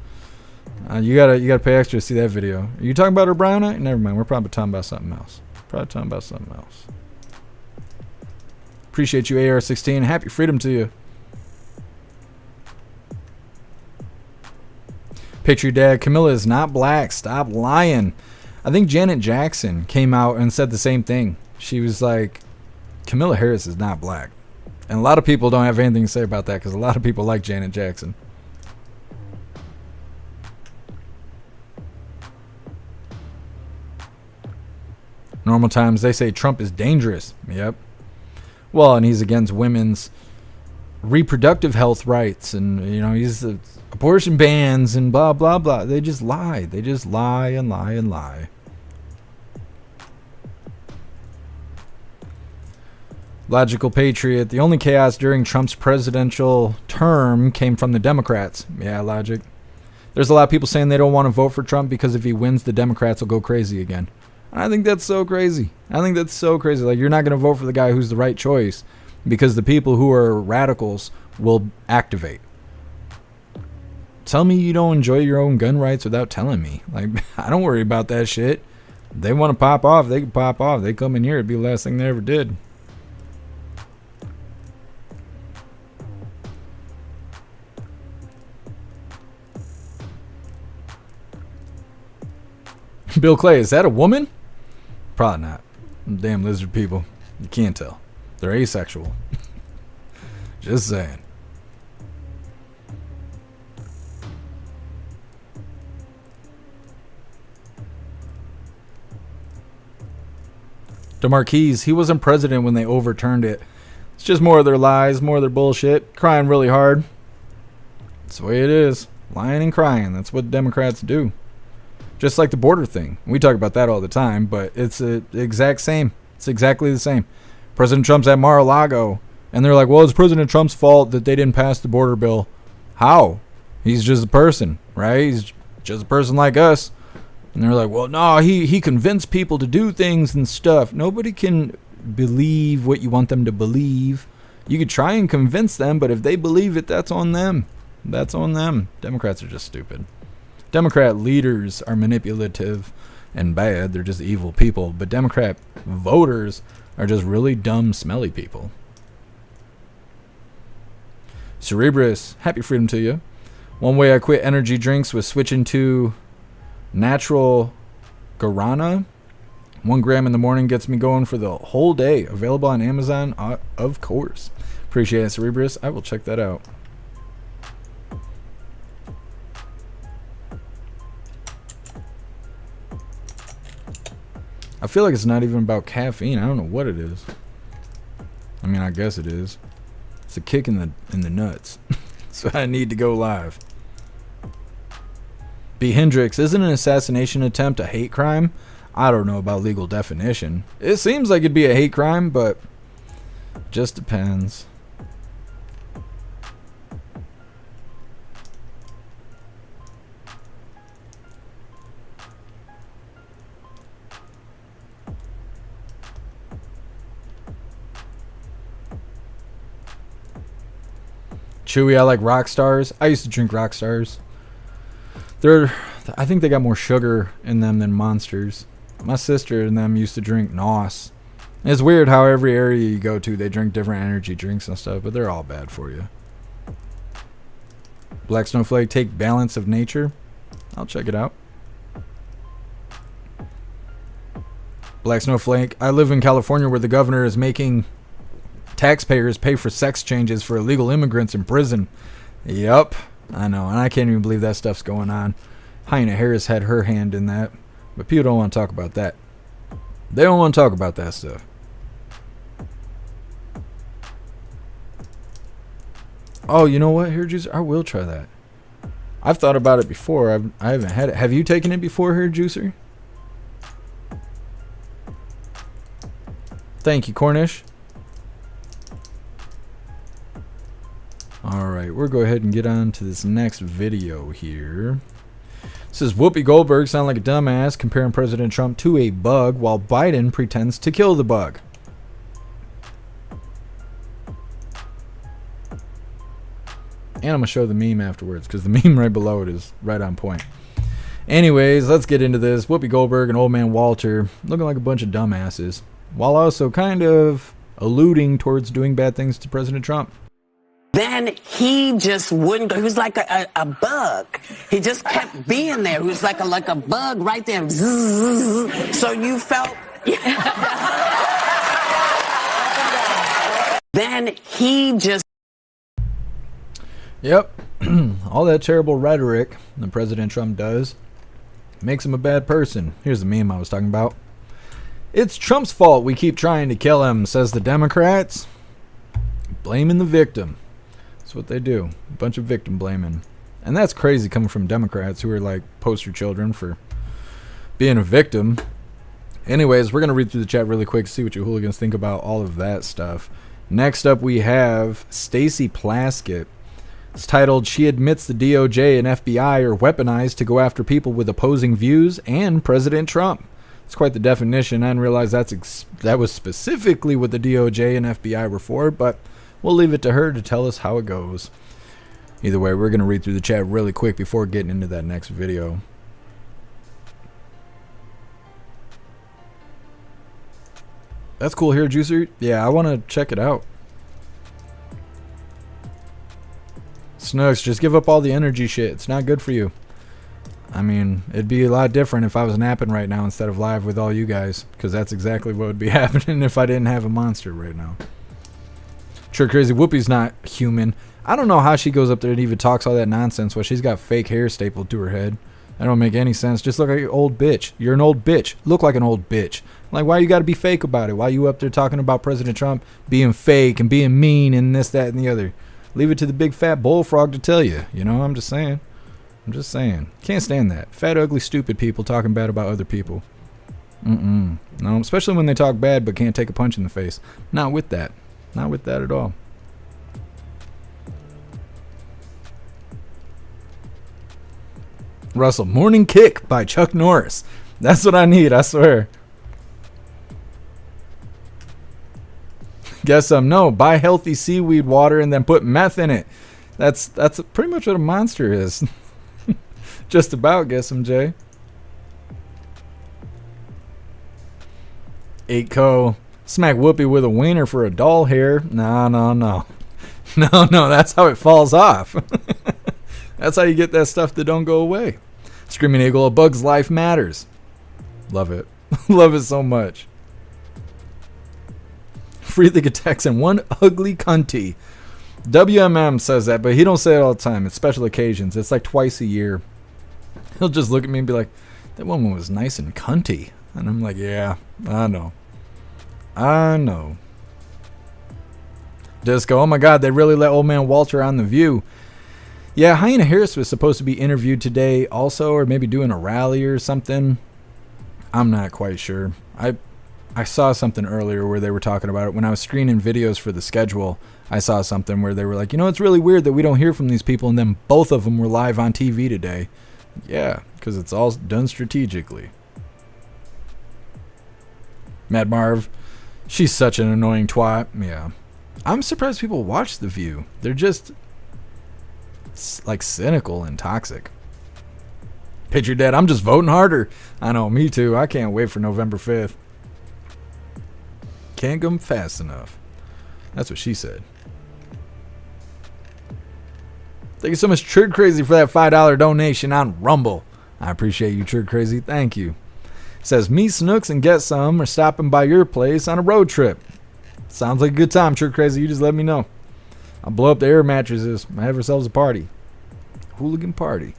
You gotta pay extra to see that video. Are you talking about her brown eye? Never mind. We're probably talking about something else. Appreciate you, AR-16. Happy freedom to you. Picture your dad. Camilla is not black. Stop lying. I think Janet Jackson came out and said the same thing. She was like, Camilla Harris is not black. And a lot of people don't have anything to say about that because a lot of people like Janet Jackson. Normal times, they say Trump is dangerous. Yep. Well, and he's against women's reproductive health rights, and he's abortion bans and blah blah blah. They just lie. They just lie and lie and lie. Logical Patriot. The only chaos during Trump's presidential term came from the Democrats. Yeah, logic. There's a lot of people saying they don't want to vote for Trump because if he wins, the Democrats will go crazy again. I think that's so crazy. Like, you're not going to vote for the guy who's the right choice because the people who are radicals will activate. Tell me you don't enjoy your own gun rights without telling me. Like, I don't worry about that shit. They want to pop off, they can pop off. They come in here, it'd be the last thing they ever did. Bill Clay, is that a woman? Probably not. Damn lizard people. You can't tell. They're asexual. Just saying. DeMarquise, he wasn't president when they overturned it. It's just more of their lies, more of their bullshit. Crying really hard. That's the way it is. Lying and crying. That's what Democrats do. Just like the border thing. We talk about that all the time, but it's the exact same. It's exactly the same. President Trump's at Mar-a-Lago, and they're like, well, it's President Trump's fault that they didn't pass the border bill. How? He's just a person, right? He's just a person like us. And they're like, well, no, he convinced people to do things and stuff. Nobody can believe what you want them to believe. You could try and convince them, but if they believe it, that's on them. That's on them. Democrats are just stupid. Democrat leaders are manipulative and bad. They're just evil people. But Democrat voters are just really dumb, smelly people. Cerebrus, happy freedom to you. One way I quit energy drinks was switching to natural guarana. 1 gram in the morning gets me going for the whole day. Available on Amazon, of course. Appreciate it, Cerebrus. I will check that out. I feel like it's not even about caffeine. I don't know what it is. I mean, I guess it is. It's a kick in the nuts. So I need to go live. B. Hendricks, isn't an assassination attempt a hate crime? I don't know about legal definition. It seems like it'd be a hate crime, but just depends. Chewy, I like rock stars. I used to drink rock stars. I think they got more sugar in them than Monsters. My sister and them used to drink NOS. It's weird how every area you go to, they drink different energy drinks and stuff, but they're all bad for you. Black Snowflake, take balance of nature. I'll check it out. Black Snowflake, I live in California where the governor is making taxpayers pay for sex changes for illegal immigrants in prison. Yup, I know, and I can't even believe that stuff's going on. Hyena Harris had her hand in that, but people don't want to talk about that. They don't want to talk about that stuff. Oh, you know what, hair juicer? I will try that. I've thought about it before. I haven't had it. Have you taken it before, hair juicer? Thank you, Cornish. Alright, we'll go ahead and get on to this next video here. It says, Whoopi Goldberg sound like a dumbass comparing President Trump to a bug while Biden pretends to kill the bug. And I'm going to show the meme afterwards because the meme right below it is right on point. Anyways, let's get into this. Whoopi Goldberg and old man Walter looking like a bunch of dumbasses while also kind of alluding towards doing bad things to President Trump. Then he just wouldn't go. He was like a bug. He just kept being there. He was like a bug right there. So you felt... Then he just... Yep. All that terrible rhetoric that President Trump does makes him a bad person. Here's the meme I was talking about. It's Trump's fault we keep trying to kill him, says the Democrats. Blaming the victim. That's what they do. A bunch of victim blaming. And that's crazy coming from Democrats who are like poster children for being a victim. Anyways, we're going to read through the chat really quick to see what you hooligans think about all of that stuff. Next up we have Stacey Plaskett. It's titled, She Admits the DOJ and FBI are weaponized to go after people with opposing views and President Trump. It's quite the definition. I didn't realize that was specifically what the DOJ and FBI were for, but we'll leave it to her to tell us how it goes. Either way, we're going to read through the chat really quick before getting into that next video. That's cool here, Juicer. Yeah, I want to check it out. Snooks, just give up all the energy shit. It's not good for you. I mean, it'd be a lot different if I was napping right now instead of live with all you guys, because that's exactly what would be happening if I didn't have a monster right now. Sure, crazy. Whoopi's not human. I don't know how she goes up there and even talks all that nonsense while she's got fake hair stapled to her head. That don't make any sense. Just look like an old bitch. You're an old bitch. Look like an old bitch. Like, why you got to be fake about it? Why you up there talking about President Trump being fake and being mean and this, that, and the other? Leave it to the big fat bullfrog to tell you. You know, I'm just saying. I'm just saying. Can't stand that. Fat, ugly, stupid people talking bad about other people. No, especially when they talk bad but can't take a punch in the face. Not with that. Not with that at all. Russell, Morning Kick by Chuck Norris. That's what I need, I swear. Guess no, buy healthy seaweed water and then put meth in it. That's pretty much what a monster is. Just about, guess Jay. 8Co. Smack Whoopi with a wiener for a doll hair. No. No, that's how it falls off. That's how you get that stuff that don't go away. Screaming Eagle, a bug's life matters. Love it. Love it so much. Free the attacks and one ugly cunty. WMM says that, but he don't say it all the time. It's special occasions. It's like twice a year. He'll just look at me and be like, that woman was nice and cunty. And I'm like, yeah, I know. I know. Disco, oh my God, they really let old man Walter on The View. Yeah, Hyena Harris was supposed to be interviewed today also, or maybe doing a rally or something. I'm not quite sure. I saw something earlier where they were talking about it. When I was screening videos for the schedule, I saw something where they were like, you know, it's really weird that we don't hear from these people, and then both of them were live on TV today. Yeah, because it's all done strategically. Mad Marv, she's such an annoying twat. Yeah. I'm surprised people watch The View. They're just like cynical and toxic. Picture Dad, I'm just voting harder. I know, me too. I can't wait for November 5th. Can't come fast enough. That's what she said. Thank you so much, Churd Crazy, for that $5 donation on Rumble. I appreciate you, Churd Crazy. Thank you. Says, me, Snooks, and Get Some are stopping by your place on a road trip. Sounds like a good time, Churd Crazy. You just let me know. I'll blow up the air mattresses and have ourselves a party. Hooligan party.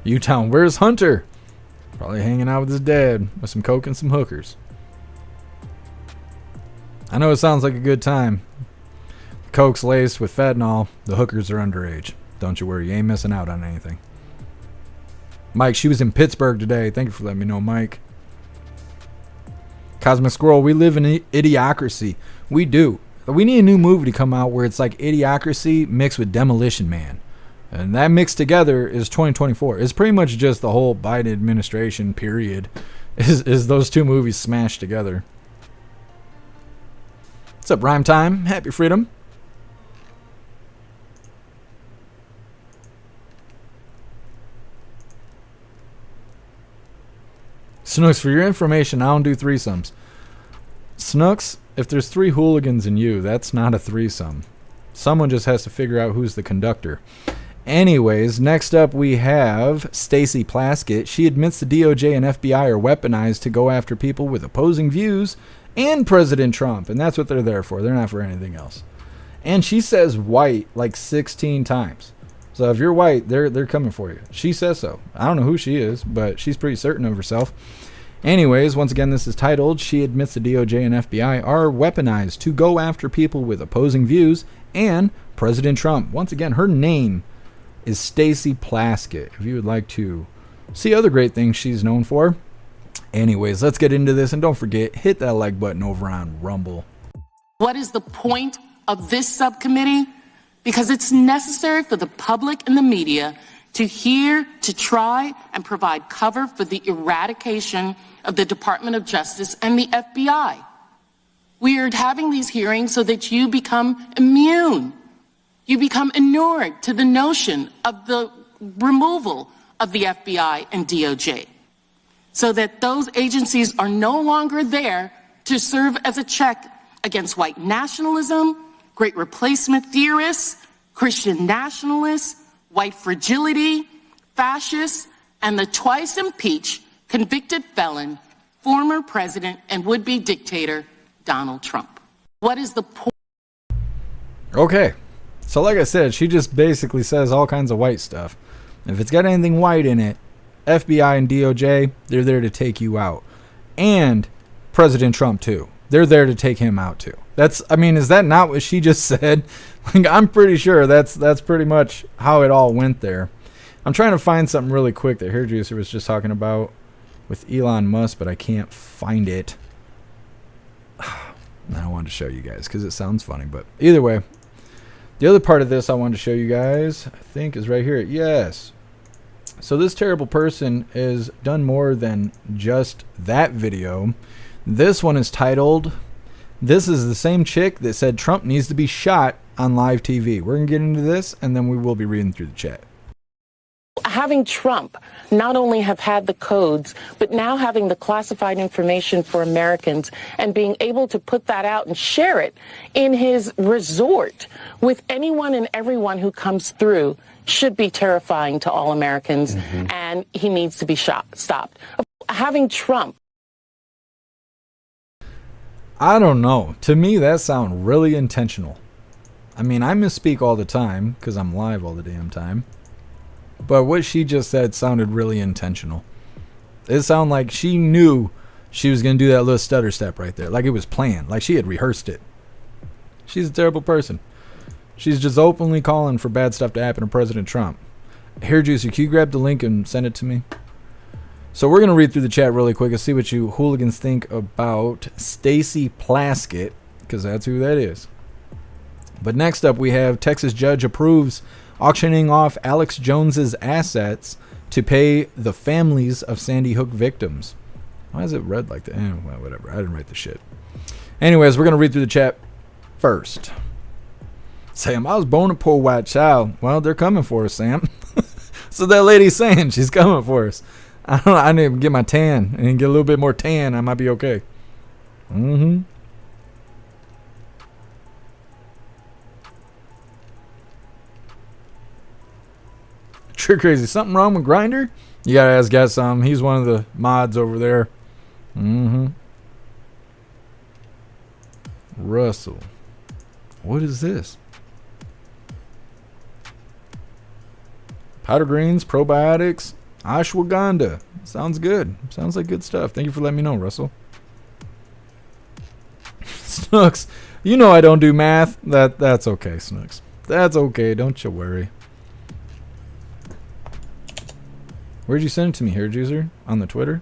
U-Town, where's Hunter? Probably hanging out with his dad with some coke and some hookers. I know it sounds like a good time. The coke's laced with fentanyl. The hookers are underage. Don't you worry, you ain't missing out on anything. Mike, she was in Pittsburgh today. Thank you for letting me know, Mike. Cosmic Squirrel, we live in idiocracy. We do. We need a new movie to come out where it's like Idiocracy mixed with Demolition Man. And that mixed together is 2024. It's pretty much just the whole Biden administration period is those two movies smashed together. What's up, Rhyme Time? Happy Freedom. Snooks, for your information, I don't do threesomes. Snooks, if there's 3 hooligans in you, that's not a threesome. Someone just has to figure out who's the conductor. Anyways, next up we have Stacey Plaskett. She admits the DOJ and FBI are weaponized to go after people with opposing views and President Trump. And that's what they're there for. They're not for anything else. And she says white like 16 times. So if you're white, they're coming for you. She says so. I don't know who she is, but she's pretty certain of herself. Anyways, once again, this is titled, She Admits the DOJ and FBI are weaponized to go after people with opposing views and President Trump. Once again, her name is Stacey Plaskett, if you would like to see other great things she's known for. Anyways, let's get into this, and don't forget, hit that like button over on Rumble. What is the point of this subcommittee? Because it's necessary for the public and the media to hear, to try, and provide cover for the eradication of the Department of Justice and the FBI. We are having these hearings so that you become immune. You become inured to the notion of the removal of the FBI and DOJ, so that those agencies are no longer there to serve as a check against white nationalism, great replacement theorists, Christian nationalists, white fragility, fascists, and the twice impeached, convicted felon, former president and would-be dictator, Donald Trump. What is the point? Okay. So like I said, she just basically says all kinds of white stuff. If it's got anything white in it, FBI and DOJ, they're there to take you out. And President Trump too. They're there to take him out too. Is that not what she just said? Like, I'm pretty sure that's pretty much how it all went there. I'm trying to find something really quick that Hairjuicer was just talking about with Elon Musk, but I can't find it. I wanted to show you guys because it sounds funny, but either way. The other part of this I wanted to show you guys, I think, is right here. Yes. So this terrible person has done more than just that video. This one is titled, This is the Same Chick That Said Trump Needs to Be Shot on Live TV. We're going to get into this, and then we will be reading through the chat. Having Trump not only have had the codes, but now having the classified information for Americans and being able to put that out and share it in his resort with anyone and everyone who comes through should be terrifying to all Americans, and he needs to be stopped. Having Trump. I don't know. To me, that sounds really intentional. I mean, I misspeak all the time because I'm live all the damn time. But what she just said sounded really intentional. It sounded like she knew she was going to do that little stutter step right there. Like it was planned. Like she had rehearsed it. She's a terrible person. She's just openly calling for bad stuff to happen to President Trump. Here, Juicy, can you grab the link and send it to me? So we're going to read through the chat really quick and see what you hooligans think about Stacey Plaskett, because that's who that is. But next up, we have Texas judge approves auctioning off Alex Jones's assets to pay the families of Sandy Hook victims. Why is it red like that? Well, whatever. I didn't write the shit. Anyways, we're going to read through the chat first. Sam, I was born a poor white child. Well, they're coming for us, Sam. So that lady's saying she's coming for us. I don't know. I need to get my tan and get a little bit more tan. I might be okay. Sure crazy. Something wrong with Grindr? You gotta ask Guy some. He's one of the mods over there. Russell. What is this? Powder greens, probiotics, ashwagandha. Sounds good. Sounds like good stuff. Thank you for letting me know, Russell. Snooks, you know I don't do math. That's okay, Snooks. That's okay. Don't you worry. Where'd you send it to me, Hair Juicer? On the Twitter?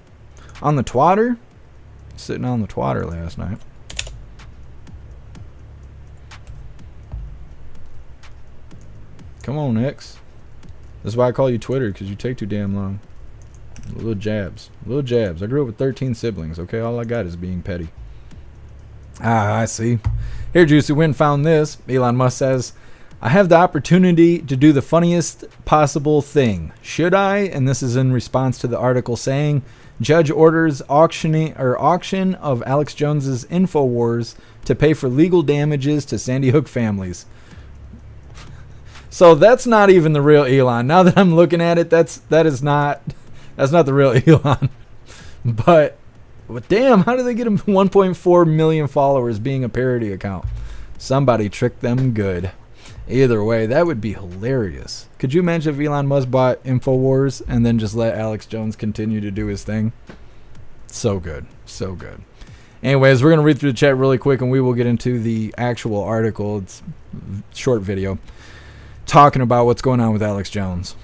On the twatter? Sitting on the twatter last night. Come on, X. That's why I call you Twitter, because you take too damn long. Little jabs. Little jabs. I grew up with 13 siblings, okay? All I got is being petty. Ah, I see. Here, Juicy, went and found this. Elon Musk says, I have the opportunity to do the funniest possible thing. Should I? And this is in response to the article saying, judge orders auction of Alex Jones's InfoWars to pay for legal damages to Sandy Hook families. So that's not even the real Elon. Now that I'm looking at it, that's not the real Elon. But damn, how do they get him 1.4 million followers being a parody account? Somebody tricked them good. Either way, that would be hilarious. Could you imagine if Elon Musk bought InfoWars and then just let Alex Jones continue to do his thing? So good. So good. Anyways, we're going to read through the chat really quick and we will get into the actual article. It's a short video talking about what's going on with Alex Jones.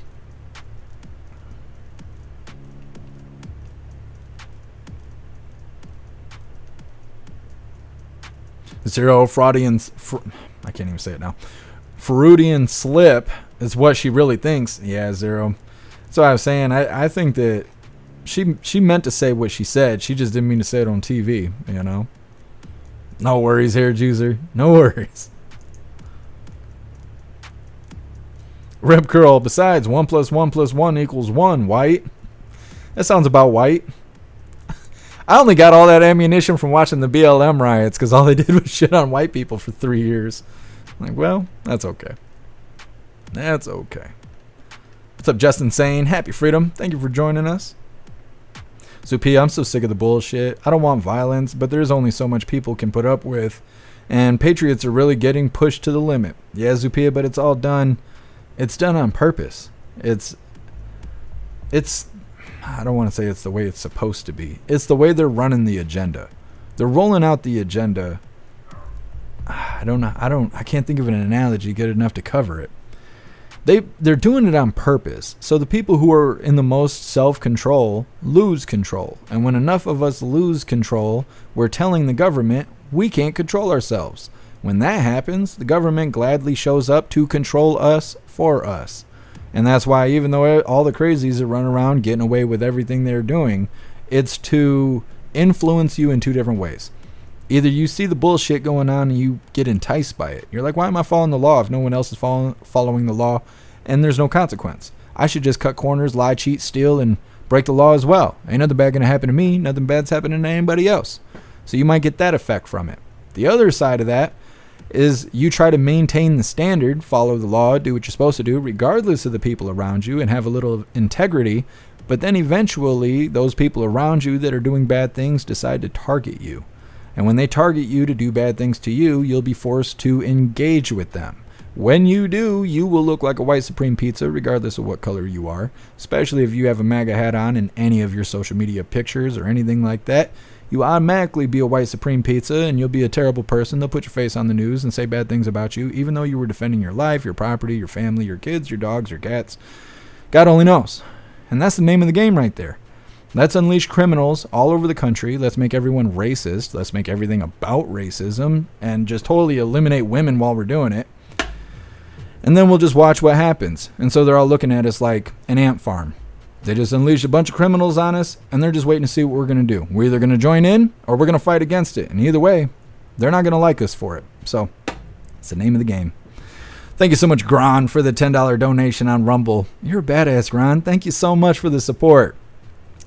Zero Freudian, I can't even say it now. Freudian slip is what she really thinks. Yeah, Zero. So I was saying, I think that she meant to say what she said. She just didn't mean to say it on TV, you know. No worries here, Juicer. No worries. Rip Curl, besides 1 + 1 + 1 = 1, white. That sounds about white. I only got all that ammunition from watching the BLM riots because all they did was shit on white people for 3 years. I'm like, well, that's okay. That's okay. What's up, Justin Sane? Happy Freedom. Thank you for joining us. Zupi, I'm so sick of the bullshit. I don't want violence, but there's only so much people can put up with. And patriots are really getting pushed to the limit. Yeah, Zupia, but it's all done. It's done on purpose. It's I don't want to say it's the way it's supposed to be. It's the way they're running the agenda. They're rolling out the agenda. I can't think of an analogy good enough to cover it. They're doing it on purpose. So the people who are in the most self-control lose control. And when enough of us lose control, we're telling the government we can't control ourselves. When that happens, the government gladly shows up to control us for us. And that's why even though all the crazies are running around getting away with everything they're doing, it's to influence you in two different ways. Either you see the bullshit going on and you get enticed by it. You're like, why am I following the law if no one else is following the law and there's no consequence? I should just cut corners, lie, cheat, steal, and break the law as well. Ain't nothing bad going to happen to me. Nothing bad's happening to anybody else. So you might get that effect from it. The other side of that is you try to maintain the standard, follow the law, do what you're supposed to do, regardless of the people around you, and have a little integrity. But then eventually, those people around you that are doing bad things decide to target you. And when they target you to do bad things to you, you'll be forced to engage with them. When you do, you will look like a white supreme pizza regardless of what color you are, especially if you have a MAGA hat on in any of your social media pictures or anything like that. You automatically be a white supreme pizza and you'll be a terrible person. They'll put your face on the news and say bad things about you, even though you were defending your life, your property, your family, your kids, your dogs, your cats. God only knows. And that's the name of the game right there. Let's unleash criminals all over the country. Let's make everyone racist. Let's make everything about racism and just totally eliminate women while we're doing it. And then we'll just watch what happens. And so they're all looking at us like an ant farm. They just unleashed a bunch of criminals on us, and they're just waiting to see what we're going to do. We're either going to join in, or we're going to fight against it. And either way, they're not going to like us for it. So, it's the name of the game. Thank you so much, Gron, for the $10 donation on Rumble. You're a badass, Gron. Thank you so much for the support.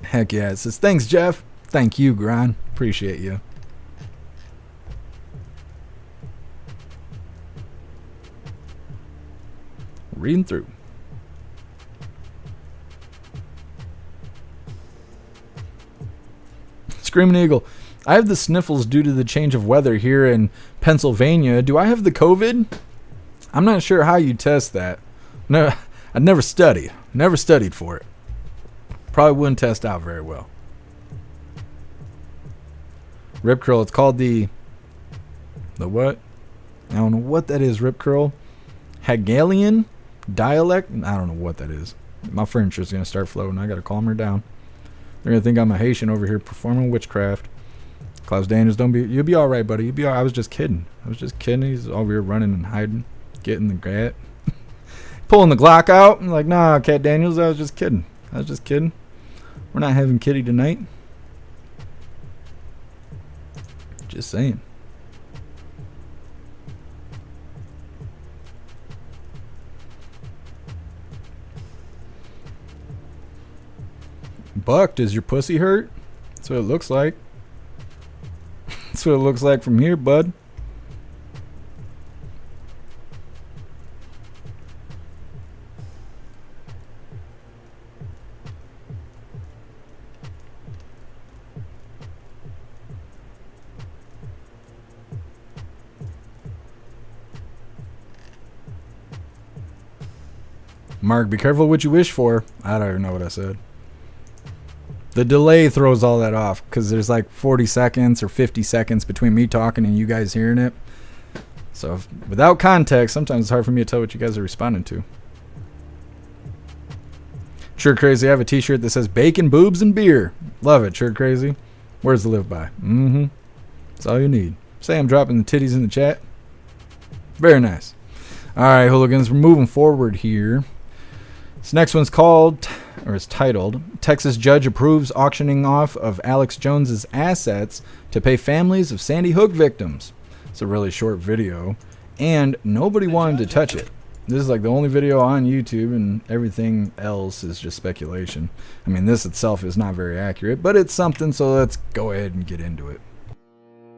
Heck yeah. It says, thanks, Jeff. Thank you, Gron. Appreciate you. Reading through. Screaming Eagle. I have the sniffles due to the change of weather here in Pennsylvania. Do I have the COVID? I'm not sure how you test that. No, I'd never studied. Never studied for it. Probably wouldn't test out very well. Rip curl. It's called the what? I don't know what that is. Rip curl. Hegelian dialect. I don't know what that is. My furniture's gonna start floating. I gotta calm her down. They're gonna think I'm a Haitian over here performing witchcraft. Klaus Daniels, you'll be all right, buddy. You'll be all right. I was just kidding. He's over here running and hiding, getting the gat, pulling the Glock out. I'm like, nah, Cat Daniels, I was just kidding. We're not having kitty tonight. Just saying. Buck, does your pussy hurt? That's what it looks like. That's what it looks like from here, bud. Mark, be careful what you wish for. I don't even know what I said. The delay throws all that off because there's like 40 seconds or 50 seconds between me talking and you guys hearing it. So without context, sometimes it's hard for me to tell what you guys are responding to. Sure Crazy, I have a t-shirt that says bacon, boobs, and beer. Love it, Sure Crazy. Words to live by. That's all you need. Say I'm dropping the titties in the chat. Very nice. All right, hooligans, we're moving forward here. This next one's called, or it's titled, Texas Judge Approves Auctioning Off of Alex Jones's Assets to Pay Families of Sandy Hook Victims. It's a really short video, and nobody wanted to touch it. This is like the only video on YouTube, and everything else is just speculation. I mean, this itself is not very accurate, but it's something, so let's go ahead and get into it.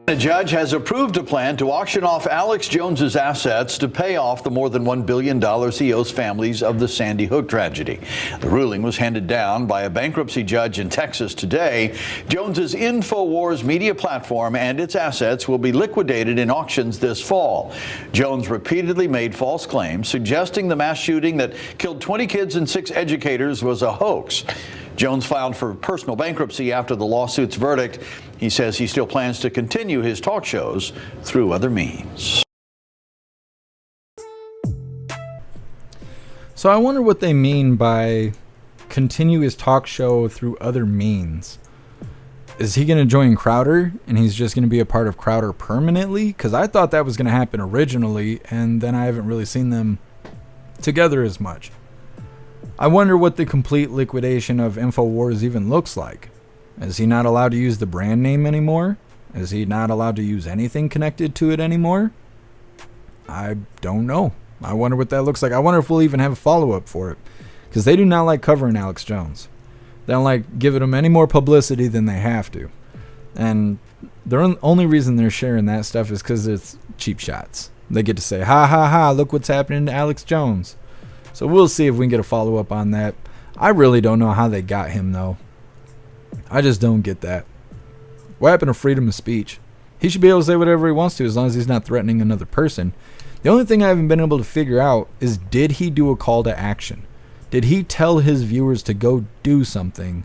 A judge has approved a plan to auction off Alex Jones's assets to pay off the more than $1 billion he owes families of the Sandy Hook tragedy. The ruling was handed down by a bankruptcy judge in Texas today. Jones's InfoWars media platform and its assets will be liquidated in auctions this fall. Jones repeatedly made false claims, suggesting the mass shooting that killed 20 kids and 6 educators was a hoax. Jones filed for personal bankruptcy after the lawsuit's verdict. He says he still plans to continue his talk shows through other means. So I wonder what they mean by continue his talk show through other means. Is he going to join Crowder and he's just going to be a part of Crowder permanently? Because I thought that was going to happen originally, and then I haven't really seen them together as much. I wonder what the complete liquidation of InfoWars even looks like. Is he not allowed to use the brand name anymore? Is he not allowed to use anything connected to it anymore? I don't know. I wonder what that looks like. I wonder if we'll even have a follow-up for it. Because they do not like covering Alex Jones. They don't like giving him any more publicity than they have to. And the only reason they're sharing that stuff is because it's cheap shots. They get to say, ha ha ha, look what's happening to Alex Jones. So we'll see if we can get a follow-up on that. I really don't know how they got him, though. I just don't get that. What happened to freedom of speech? He should be able to say whatever he wants to as long as he's not threatening another person. The only thing I haven't been able to figure out is, did he do a call to action? Did he tell his viewers to go do something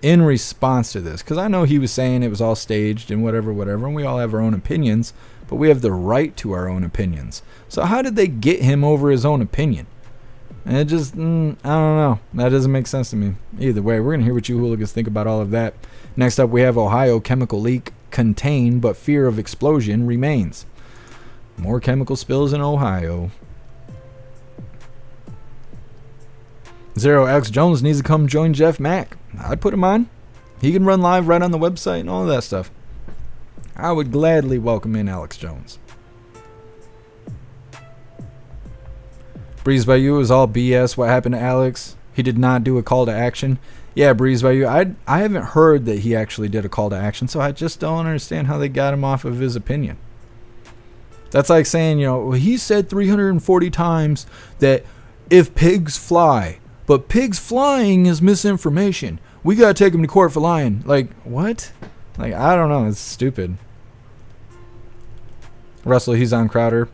in response to this? Because I know he was saying it was all staged and whatever, and we all have our own opinions, but we have the right to our own opinions. So how did they get him over his own opinion? And it just, I don't know. That doesn't make sense to me. Either way, we're going to hear what you hooligans think about all of that. Next up, we have Ohio chemical leak contained, but fear of explosion remains. More chemical spills in Ohio. Zero X Jones needs to come join Jeff Mack. I'd put him on. He can run live right on the website and all of that stuff. I would gladly welcome in Alex Jones. Breeze by You is all BS. What happened to Alex? He did not do a call to action. Yeah, Breeze by You. I haven't heard that he actually did a call to action, so I just don't understand how they got him off of his opinion. That's like saying, he said 340 times that if pigs fly, but pigs flying is misinformation. We gotta take him to court for lying. Like, what? Like, I don't know. It's stupid. Russell, he's on Crowder.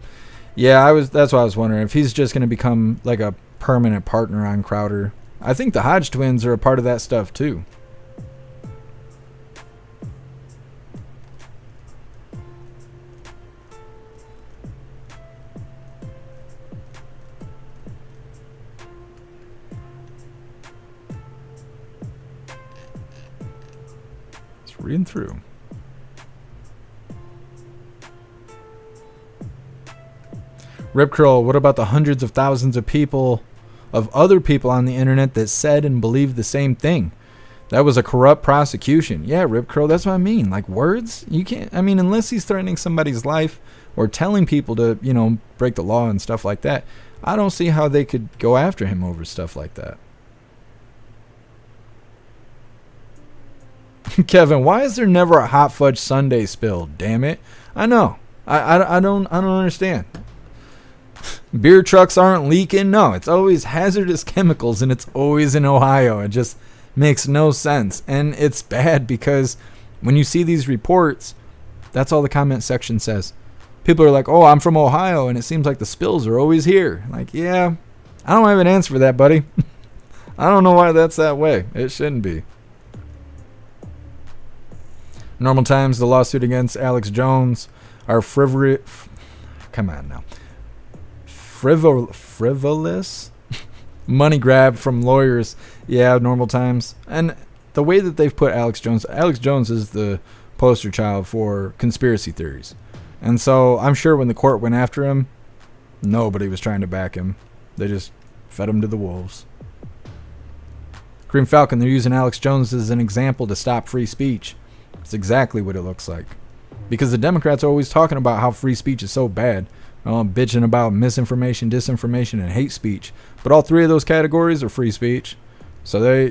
Yeah, that's what I was wondering. If he's just gonna become like a permanent partner on Crowder. I think the Hodge twins are a part of that stuff too. Just reading through. Rip Curl, what about the hundreds of thousands of people, of other people on the internet that said and believed the same thing? That was a corrupt prosecution. Yeah, Rip Curl, that's what I mean. Like, words? You can't, unless he's threatening somebody's life or telling people to, break the law and stuff like that, I don't see how they could go after him over stuff like that. Kevin, why is there never a hot fudge sundae spilled? Damn it. I know. I don't understand. Beer trucks aren't leaking. No, it's always hazardous chemicals, and it's always in Ohio. It just makes no sense. And it's bad because when you see these reports, that's all the comment section says. People are like, oh, I'm from Ohio, and it seems like the spills are always here. Like, yeah, I don't have an answer for that, buddy. I don't know why that's that way. It shouldn't be. Normal Times, the lawsuit against Alex Jones are frivolous. Come on now. Frivolous money grab from lawyers. Yeah, Normal Times. And the way that they've put Alex Jones is the poster child for conspiracy theories. And so I'm sure when the court went after him, nobody was trying to back him. They just fed him to the wolves. Green Falcon, they're using Alex Jones as an example to stop free speech. It's exactly what it looks like. Because the Democrats are always talking about how free speech is so bad. Bitching about misinformation, disinformation, and hate speech. But all three of those categories are free speech. So they,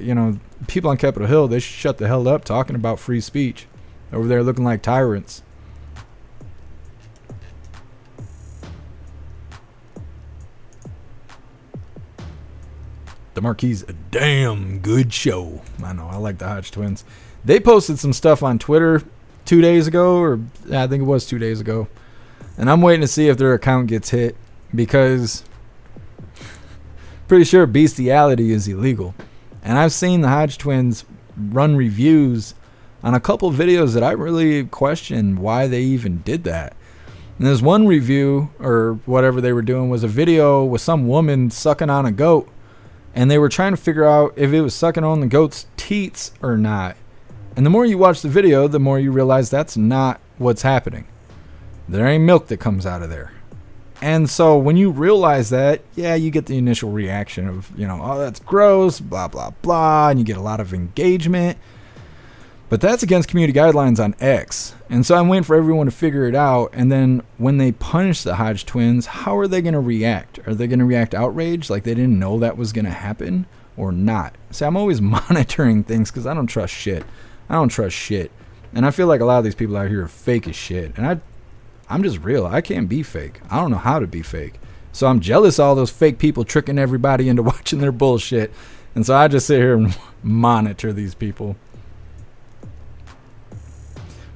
people on Capitol Hill, they should shut the hell up talking about free speech. Over there looking like tyrants. The Marquis, a damn good show. I know, I like the Hodge twins. They posted some stuff on Twitter 2 days ago, I think it was 2 days ago. And I'm waiting to see if their account gets hit because pretty sure bestiality is illegal. And I've seen the Hodge twins run reviews on a couple of videos that I really question why they even did that. And there's one review or whatever they were doing was a video with some woman sucking on a goat. And they were trying to figure out if it was sucking on the goat's teats or not. And the more you watch the video, the more you realize that's not what's happening. There ain't milk that comes out of there. And so when you realize that, yeah, you get the initial reaction of, oh, that's gross, blah, blah, blah. And you get a lot of engagement. But that's against community guidelines on X. And so I'm waiting for everyone to figure it out. And then when they punish the Hodge twins, how are they going to react? Are they going to react outraged like they didn't know that was going to happen or not? See, I'm always monitoring things because I don't trust shit. And I feel like a lot of these people out here are fake as shit. And I'm just real. I can't be fake. I don't know how to be fake. So I'm jealous of all those fake people tricking everybody into watching their bullshit. And so I just sit here and monitor these people.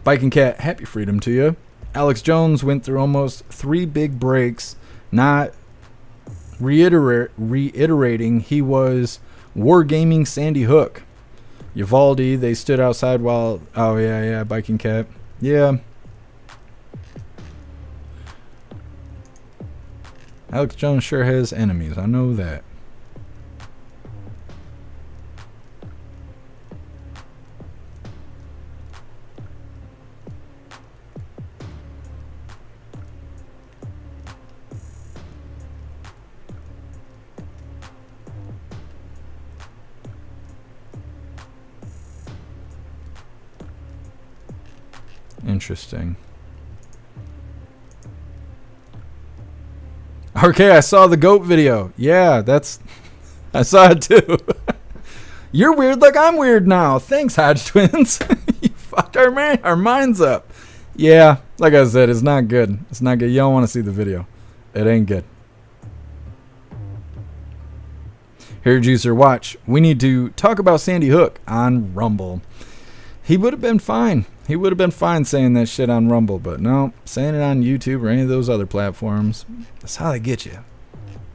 Biking Cat, happy freedom to you. Alex Jones went through almost 3 big breaks, not reiterating he was wargaming Sandy Hook. Uvalde, they stood outside while... Oh, yeah, Biking Cat. Yeah. Alex Jones sure has enemies. I know that. Interesting. Okay, I saw the goat video. Yeah, I saw it too. You're weird like I'm weird now. Thanks, Hodge Twins. You fucked our minds up. Yeah, like I said, it's not good. It's not good. You don't want to see the video. It ain't good. Here, Juicer, watch. We need to talk about Sandy Hook on Rumble. He would have been fine. He would have been fine saying that shit on Rumble, but no, saying it on YouTube or any of those other platforms, that's how they get you.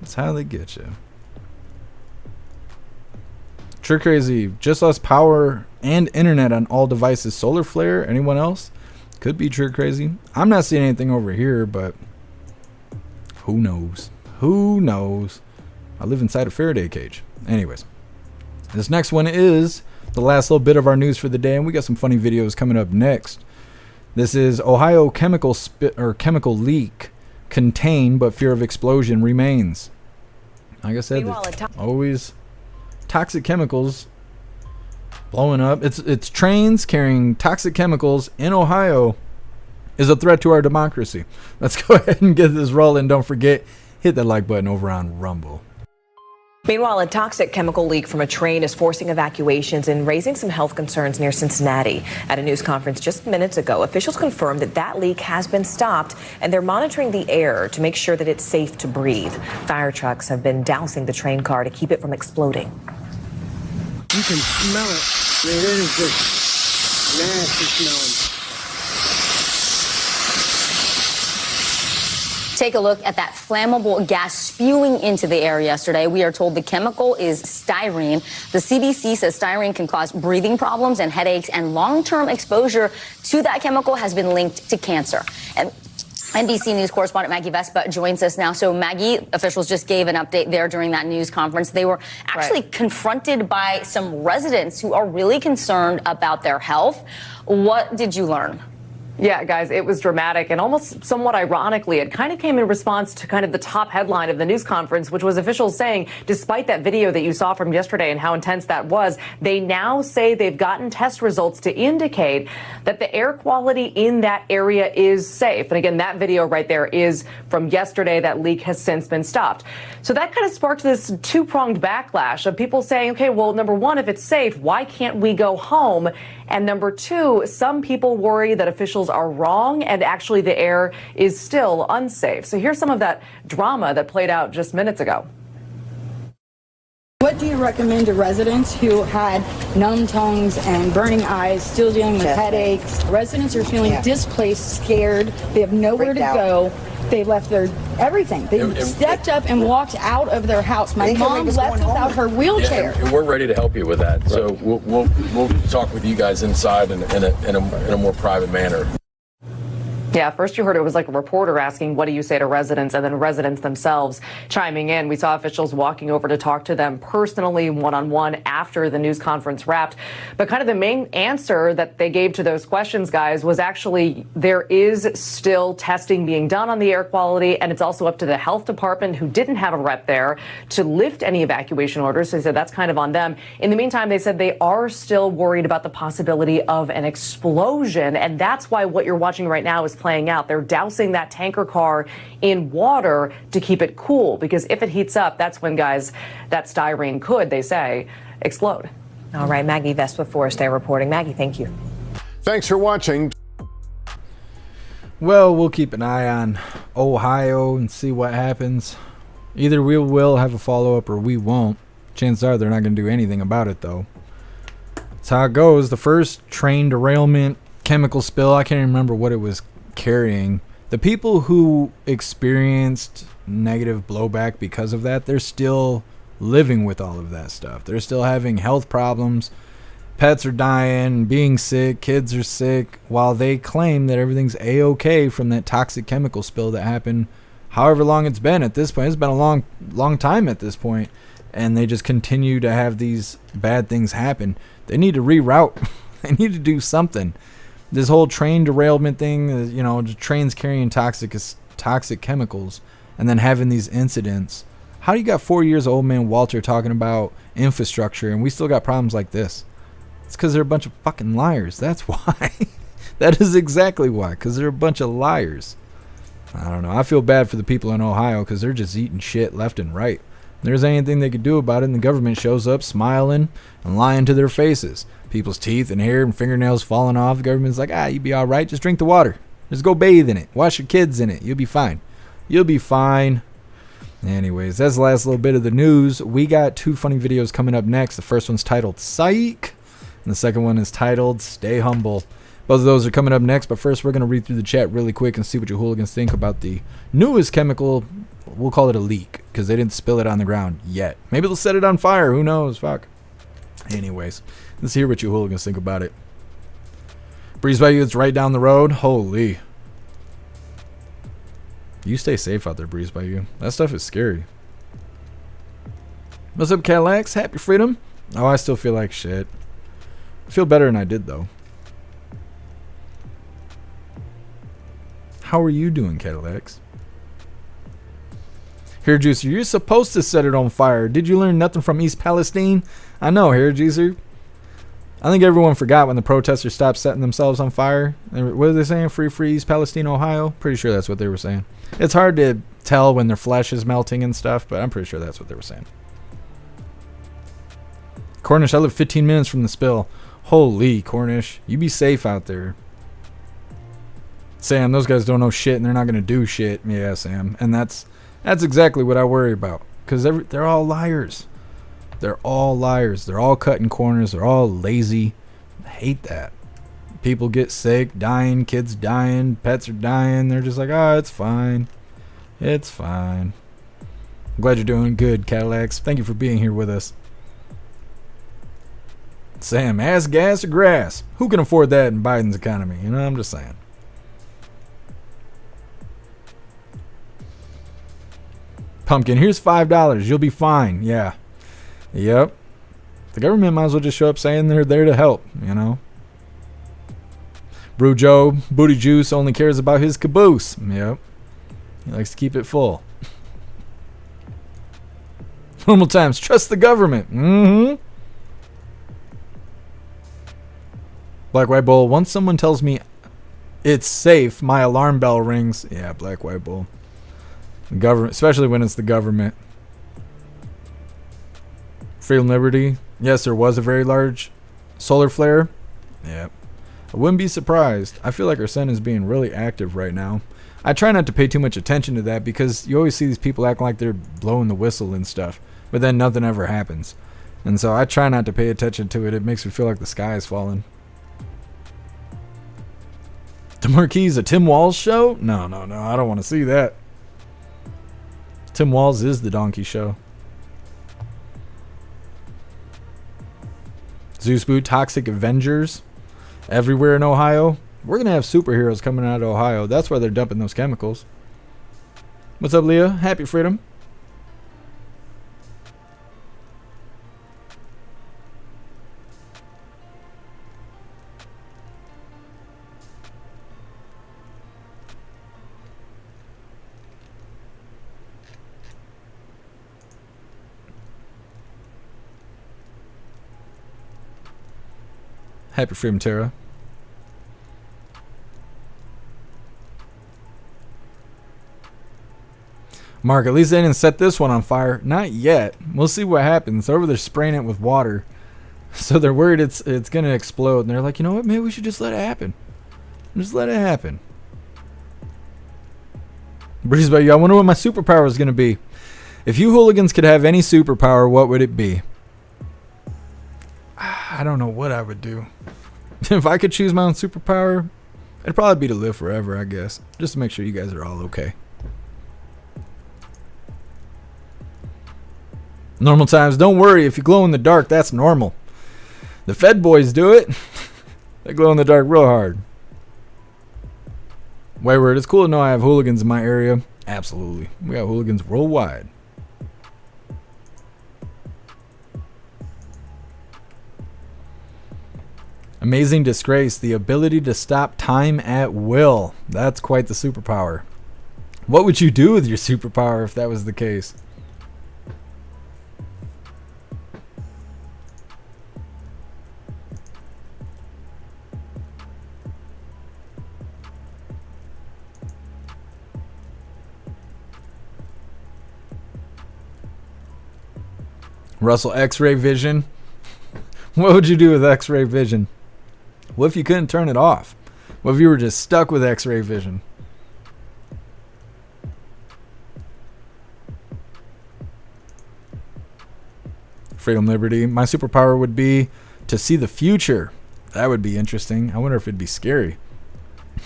That's how they get you. Trick Crazy, just lost power and internet on all devices. Solar flare, anyone else? Could be Trick Crazy. I'm not seeing anything over here, but who knows? Who knows? I live inside a Faraday cage. Anyways, this next one is the last little bit of our news for the day, and we got some funny videos coming up next. This is Ohio chemical leak contained, but fear of explosion remains. Like I said, always toxic chemicals blowing up. It's trains carrying toxic chemicals in Ohio is a threat to our democracy. Let's go ahead and get this rolling. Don't forget, hit that like button over on Rumble. Meanwhile, a toxic chemical leak from a train is forcing evacuations and raising some health concerns near Cincinnati. At a news conference just minutes ago, officials confirmed that leak has been stopped, and they're monitoring the air to make sure that it's safe to breathe. Fire trucks have been dousing the train car to keep it from exploding. You can smell it. It is just nasty smelling. Take a look at that flammable gas spewing into the air yesterday. We are told the chemical is styrene. The CDC says styrene can cause breathing problems and headaches, and long-term exposure to that chemical has been linked to cancer. And NBC News correspondent Maggie Vespa joins us now. So, Maggie, officials just gave an update there during that news conference. They were actually confronted by some residents who are really concerned about their health. What did you learn? Yeah, guys, it was dramatic, and almost somewhat ironically, it kind of came in response to kind of the top headline of the news conference, which was officials saying, despite that video that you saw from yesterday and how intense that was, they now say they've gotten test results to indicate that the air quality in that area is safe. And again, that video right there is from yesterday. That leak has since been stopped. So that kind of sparked this two-pronged backlash of people saying, okay, well, number one, if it's safe, why can't we go home? And number two, some people worry that officials are wrong and actually the air is still unsafe. So here's some of that drama that played out just minutes ago. What do you recommend to residents who had numb tongues and burning eyes, still dealing with headaches? Residents are feeling displaced, scared. They have nowhere to go. They left their everything. They stepped up and walked out of their house. My mom left without her wheelchair. Yeah, and we're ready to help you with that. So we'll talk with you guys inside in a more private manner. Yeah, first you heard it was like a reporter asking, what do you say to residents? And then residents themselves chiming in. We saw officials walking over to talk to them personally, one-on-one, after the news conference wrapped. But kind of the main answer that they gave to those questions, guys, was actually there is still testing being done on the air quality, and it's also up to the health department, who didn't have a rep there, to lift any evacuation orders. So they said that's kind of on them. In the meantime, they said they are still worried about the possibility of an explosion, and that's why what you're watching right now is playing out. They're dousing that tanker car in water to keep it cool, because if it heats up, that's when, guys, that styrene could, they say, explode. All right, Maggie Vespa for us there reporting. Maggie, thank you. Thanks for watching. Well, we'll keep an eye on Ohio and see what happens. Either we will have a follow-up or we won't. Chances are they're not going to do anything about it, though. That's how it goes. The first train derailment chemical spill. I can't even remember what it was carrying. The people who experienced negative blowback because of that, they're still living with all of that stuff. They're still having health problems. Pets are dying, being sick, kids are sick, while they claim that everything's A-okay from that toxic chemical spill that happened however long it's been at this point. It's been a long time at this point, and they just continue to have these bad things happen. They need to reroute. They need to do something. This whole train derailment thing, you know, trains carrying toxic chemicals and then having these incidents. How do you got 4 years old man Walter talking about infrastructure and we still got problems like this? It's because they're a bunch of fucking liars. That's why. That is exactly why. Because they're a bunch of liars. I don't know. I feel bad for the people in Ohio because they're just eating shit left and right. If there's anything they could do about it, and the government shows up smiling and lying to their faces. People's teeth and hair and fingernails falling off. The government's like, you be all right. Just drink the water. Just go bathe in it. Wash your kids in it. You'll be fine. You'll be fine. Anyways, that's the last little bit of the news. We got 2 funny videos coming up next. The first one's titled Psych. And the second one is titled Stay Humble. Both of those are coming up next, but first we're going to read through the chat really quick and see what you hooligans think about the newest chemical. We'll call it a leak, because they didn't spill it on the ground yet. Maybe they'll set it on fire. Who knows? Fuck. Anyways, let's hear what you hooligans think about it. Breeze by you, it's right down the road. Holy. You stay safe out there, Breeze by you. That stuff is scary. What's up, Cadillacs? Happy freedom? Oh, I still feel like shit. I feel better than I did, though. How are you doing, Cadillacs? Hair Juicer, you're supposed to set it on fire. Did you learn nothing from East Palestine? I know, Hair Juicer. I think everyone forgot when the protesters stopped setting themselves on fire. What are they saying? Free East Palestine, Ohio? Pretty sure that's what they were saying. It's hard to tell when their flesh is melting and stuff, but I'm pretty sure that's what they were saying. Cornish, I live 15 minutes from the spill. Holy Cornish, you be safe out there. Sam, those guys don't know shit and they're not going to do shit. Yeah, Sam. And that's exactly what I worry about. Because they're all liars. They're all liars. They're all cutting corners. They're all lazy. I hate that. People get sick, dying, kids dying, pets are dying. They're just like, it's fine. It's fine. I'm glad you're doing good, Cadillacs. Thank you for being here with us. Sam, ass, gas, or grass? Who can afford that in Biden's economy? You know, I'm just saying. Pumpkin, here's $5. You'll be fine. Yeah. Yep. The government might as well just show up saying they're there to help, you know. Brew Joe, Booty Juice only cares about his caboose. Yep. He likes to keep it full. Normal times, trust the government. Mm-hmm. Black White Bull, once someone tells me it's safe, my alarm bell rings. Yeah, Black White Bull. The government, especially when it's the government. Freedom Liberty. Yes, there was a very large solar flare. Yep. I wouldn't be surprised. I feel like our Senate is being really active right now. I try not to pay too much attention to that because you always see these people acting like they're blowing the whistle and stuff, but then nothing ever happens. And so I try not to pay attention to it. It makes me feel like the sky is falling. The Marquis, a Tim Walz show? No. I don't want to see that. Tim Walz is the donkey show. Zeus Boot, Toxic Avengers. Everywhere in Ohio. We're going to have superheroes coming out of Ohio. That's why they're dumping those chemicals. What's up, Leah? Happy freedom. Happy freedom, Tara. Mark, at least they didn't set this one on fire. Not yet. We'll see what happens. Over there spraying it with water. So they're worried it's going to explode. And they're like, you know what? Maybe we should just let it happen. Just let it happen. Breeze by you. I wonder what my superpower is going to be. If you hooligans could have any superpower, what would it be? I don't know what I would do. If I could choose my own superpower, it'd probably be to live forever, I guess. Just to make sure you guys are all okay. Normal times, don't worry. If you glow in the dark, that's normal. The Fed boys do it. They glow in the dark real hard. Wayward, it's cool to know I have hooligans in my area. Absolutely. We got hooligans worldwide. Amazing disgrace. The ability to stop time at will. That's quite the superpower. What would you do with your superpower if that was the case? Russell, X-ray vision. What would you do with X-ray vision? What if you couldn't turn it off? What if you were just stuck with X-ray vision? Freedom, liberty. My superpower would be to see the future. That would be interesting. I wonder if it'd be scary.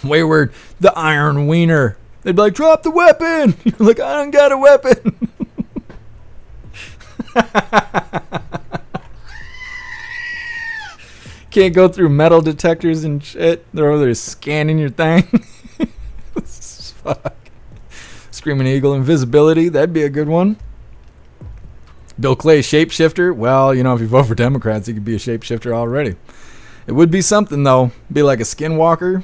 Wayward, the iron wiener. They'd be like, drop the weapon. You're like, I don't got a weapon. Can't go through metal detectors and shit. They're over there scanning your thing. Fuck. Screaming Eagle, invisibility. That'd be a good one. Bill Clay, shapeshifter. Well, you know, if you vote for Democrats, you could be a shapeshifter already. It would be something, though. Be like a skinwalker.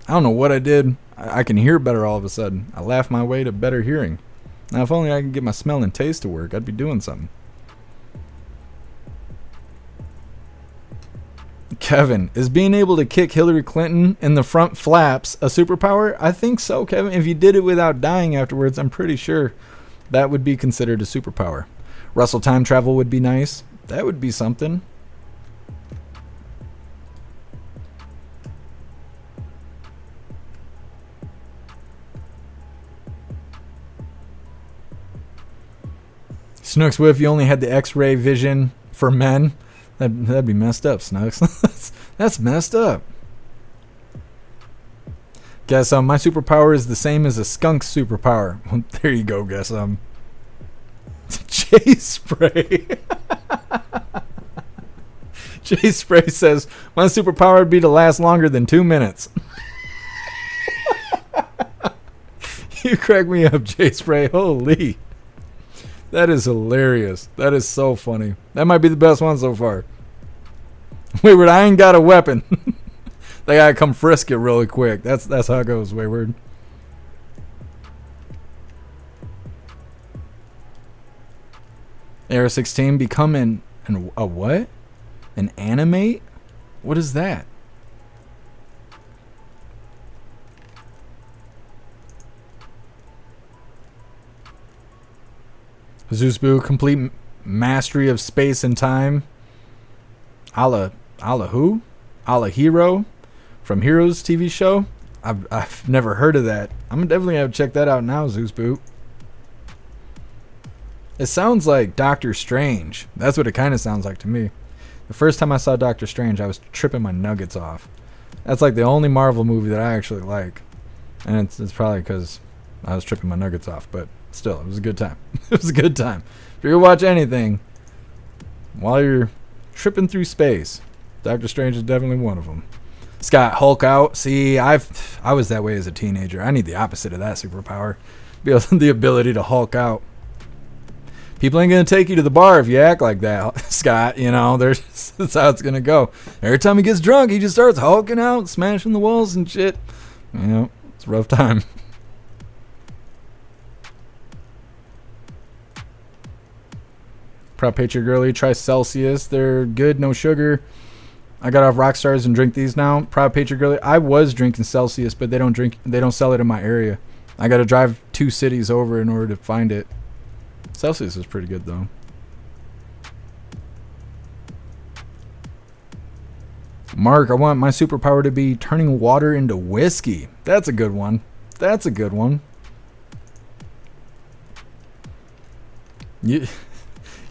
I don't know what I did. I can hear better all of a sudden. I laughed my way to better hearing. Now, if only I could get my smell and taste to work, I'd be doing something. Kevin, is being able to kick Hillary Clinton in the front flaps a superpower? I think so, Kevin. If you did it without dying afterwards, I'm pretty sure that would be considered a superpower. Russell, time travel would be nice. That would be something. Snooks, what if you only had the X-ray vision for men? That'd be messed up, Snooks. That's messed up. Guess my superpower is the same as a skunk's superpower. Well, there you go, guess Jay Spray. Jay Spray says, my superpower would be to last longer than 2 minutes. You crack me up, Jay Spray. Holy. That is hilarious. That is so funny. That might be the best one so far. Wayward, I ain't got a weapon. They gotta come frisk it really quick. That's how it goes, Wayward. AR-16 become a what? An animate? What is that? Zeusbu, complete mastery of space and time. A la who? A la Hero from Heroes TV show. I've never heard of that. I'm definitely gonna check that out now, Zeusbu. It sounds like Doctor Strange. That's what it kind of sounds like to me. The first time I saw Doctor Strange, I was tripping my nuggets off. That's like the only Marvel movie that I actually like, and it's probably because I was tripping my nuggets off, but still, it was a good time. It was a good time. If you're gonna watch anything while you're tripping through space, Doctor Strange is definitely one of them. Scott, Hulk out. See, I was that way as a teenager. I need the opposite of that superpower. The ability to Hulk out. People ain't gonna take you to the bar if you act like that, Scott. You know, that's how it's gonna go. Every time he gets drunk, he just starts hulking out, smashing the walls and shit. You know, it's a rough time. Proud Patriot Girly, try Celsius. They're good, no sugar. I got off Rockstars and drink these now. Proud Patriot Girly. I was drinking Celsius, but they don't sell it in my area. I got to drive 2 cities over in order to find it. Celsius is pretty good though. Mark, I want my superpower to be turning water into whiskey. That's a good one. That's a good one.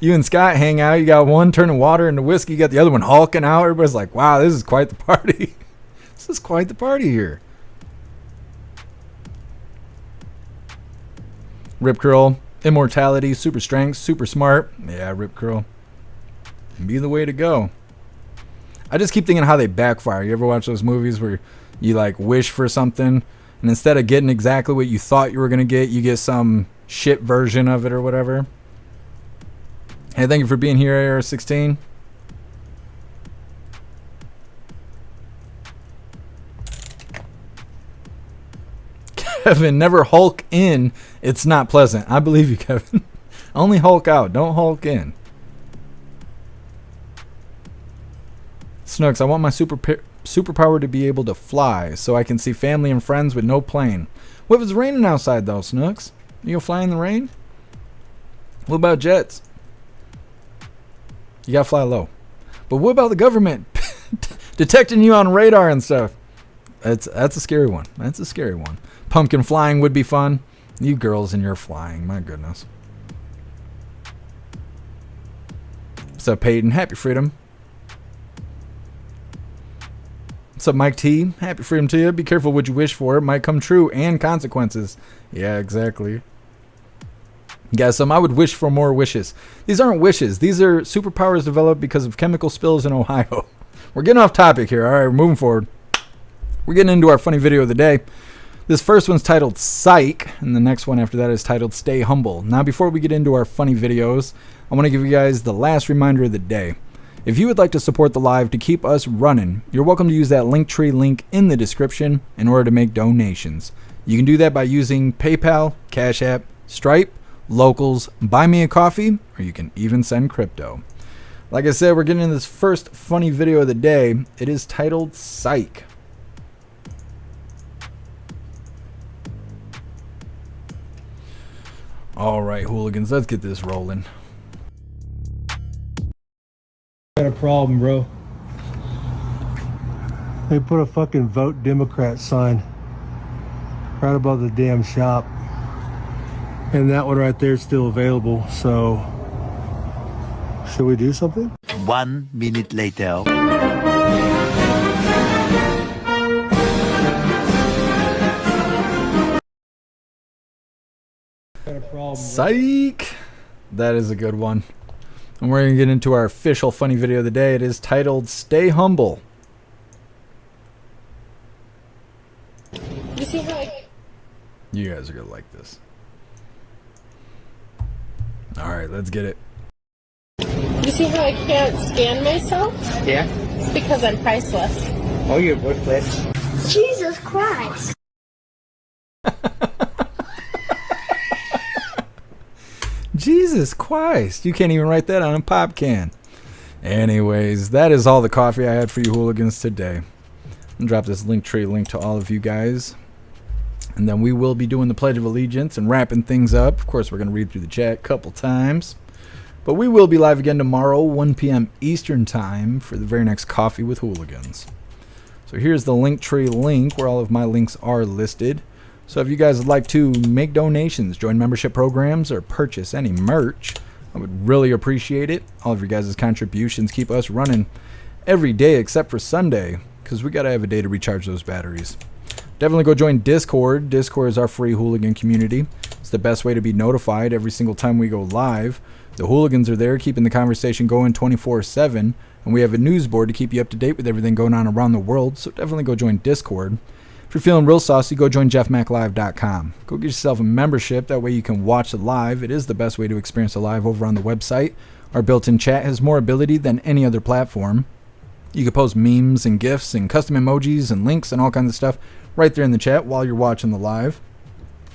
You and Scott hang out. You got one turning water into whiskey. You got the other one hulking out. Everybody's like, wow, this is quite the party. This is quite the party here. Rip Curl, immortality, super strength, super smart. Yeah, Rip Curl. Be the way to go. I just keep thinking how they backfire. You ever watch those movies where you like wish for something and instead of getting exactly what you thought you were going to get, you get some shit version of it or whatever? Hey, thank you for being here, AR16. Kevin, never hulk in. It's not pleasant. I believe you, Kevin. Only hulk out. Don't hulk in. Snooks, I want my superpower to be able to fly so I can see family and friends with no plane. What if it's raining outside, though, Snooks? You gonna fly in the rain? What about jets? You gotta fly low. But what about the government detecting you on radar and stuff? That's a scary one. That's a scary one. Pumpkin flying would be fun. You girls and your flying, my goodness. What's up, Peyton? Happy freedom. What's up, Mike T? Happy freedom to you. Be careful what you wish for. It might come true and consequences. Yeah, exactly. Guys, I would wish for more wishes. These aren't wishes. These are superpowers developed because of chemical spills in Ohio. We're getting off topic here. All right, we're moving forward. We're getting into our funny video of the day. This first one's titled Psych, and the next one after that is titled Stay Humble. Now, before we get into our funny videos, I want to give you guys the last reminder of the day. If you would like to support the live to keep us running, you're welcome to use that Linktree link in the description in order to make donations. You can do that by using PayPal, Cash App, Stripe, Locals, Buy Me a Coffee, or you can even send crypto. Like I said, we're getting into this first funny video of the day. It is titled Psych. All right, hooligans, let's get this rolling. Got a problem, bro. They put a fucking vote Democrat sign right above the damn shop, and that one right there is still available. So should we do something? 1 minute later. Psych. That is a good one. And we're going to get into our official funny video of the day. It is titled Stay Humble. You see how You guys are going to like this. Alright, let's get it. you see how I can't scan myself? Yeah? It's because I'm priceless. Oh, you're worthless. Jesus Christ. Jesus Christ. You can't even write that on a pop can. Anyways, that is all the coffee I had for you hooligans today. I'll drop this Linktree link to all of you guys. And then we will be doing the Pledge of Allegiance and wrapping things up. Of course, we're going to read through the chat a couple times. But we will be live again tomorrow, 1 p.m. Eastern Time, for the very next Coffee with Hooligans. So here's the Linktree link where all of my links are listed. So if you guys would like to make donations, join membership programs, or purchase any merch, I would really appreciate it. All of your guys' contributions keep us running every day except for Sunday, because we got to have a day to recharge those batteries. Definitely go join Discord. Discord is our free hooligan community. It's the best way to be notified every single time we go live. The hooligans are there keeping the conversation going 24/7, and we have a news board to keep you up to date with everything going on around the world, so definitely go join Discord. If you're feeling real saucy, go join jeffmaclive.com. Go get yourself a membership. That way you can watch the live. It is the best way to experience the live over on the website. Our built-in chat has more ability than any other platform. You can post memes and GIFs and custom emojis and links and all kinds of stuff right there in the chat while you're watching the live.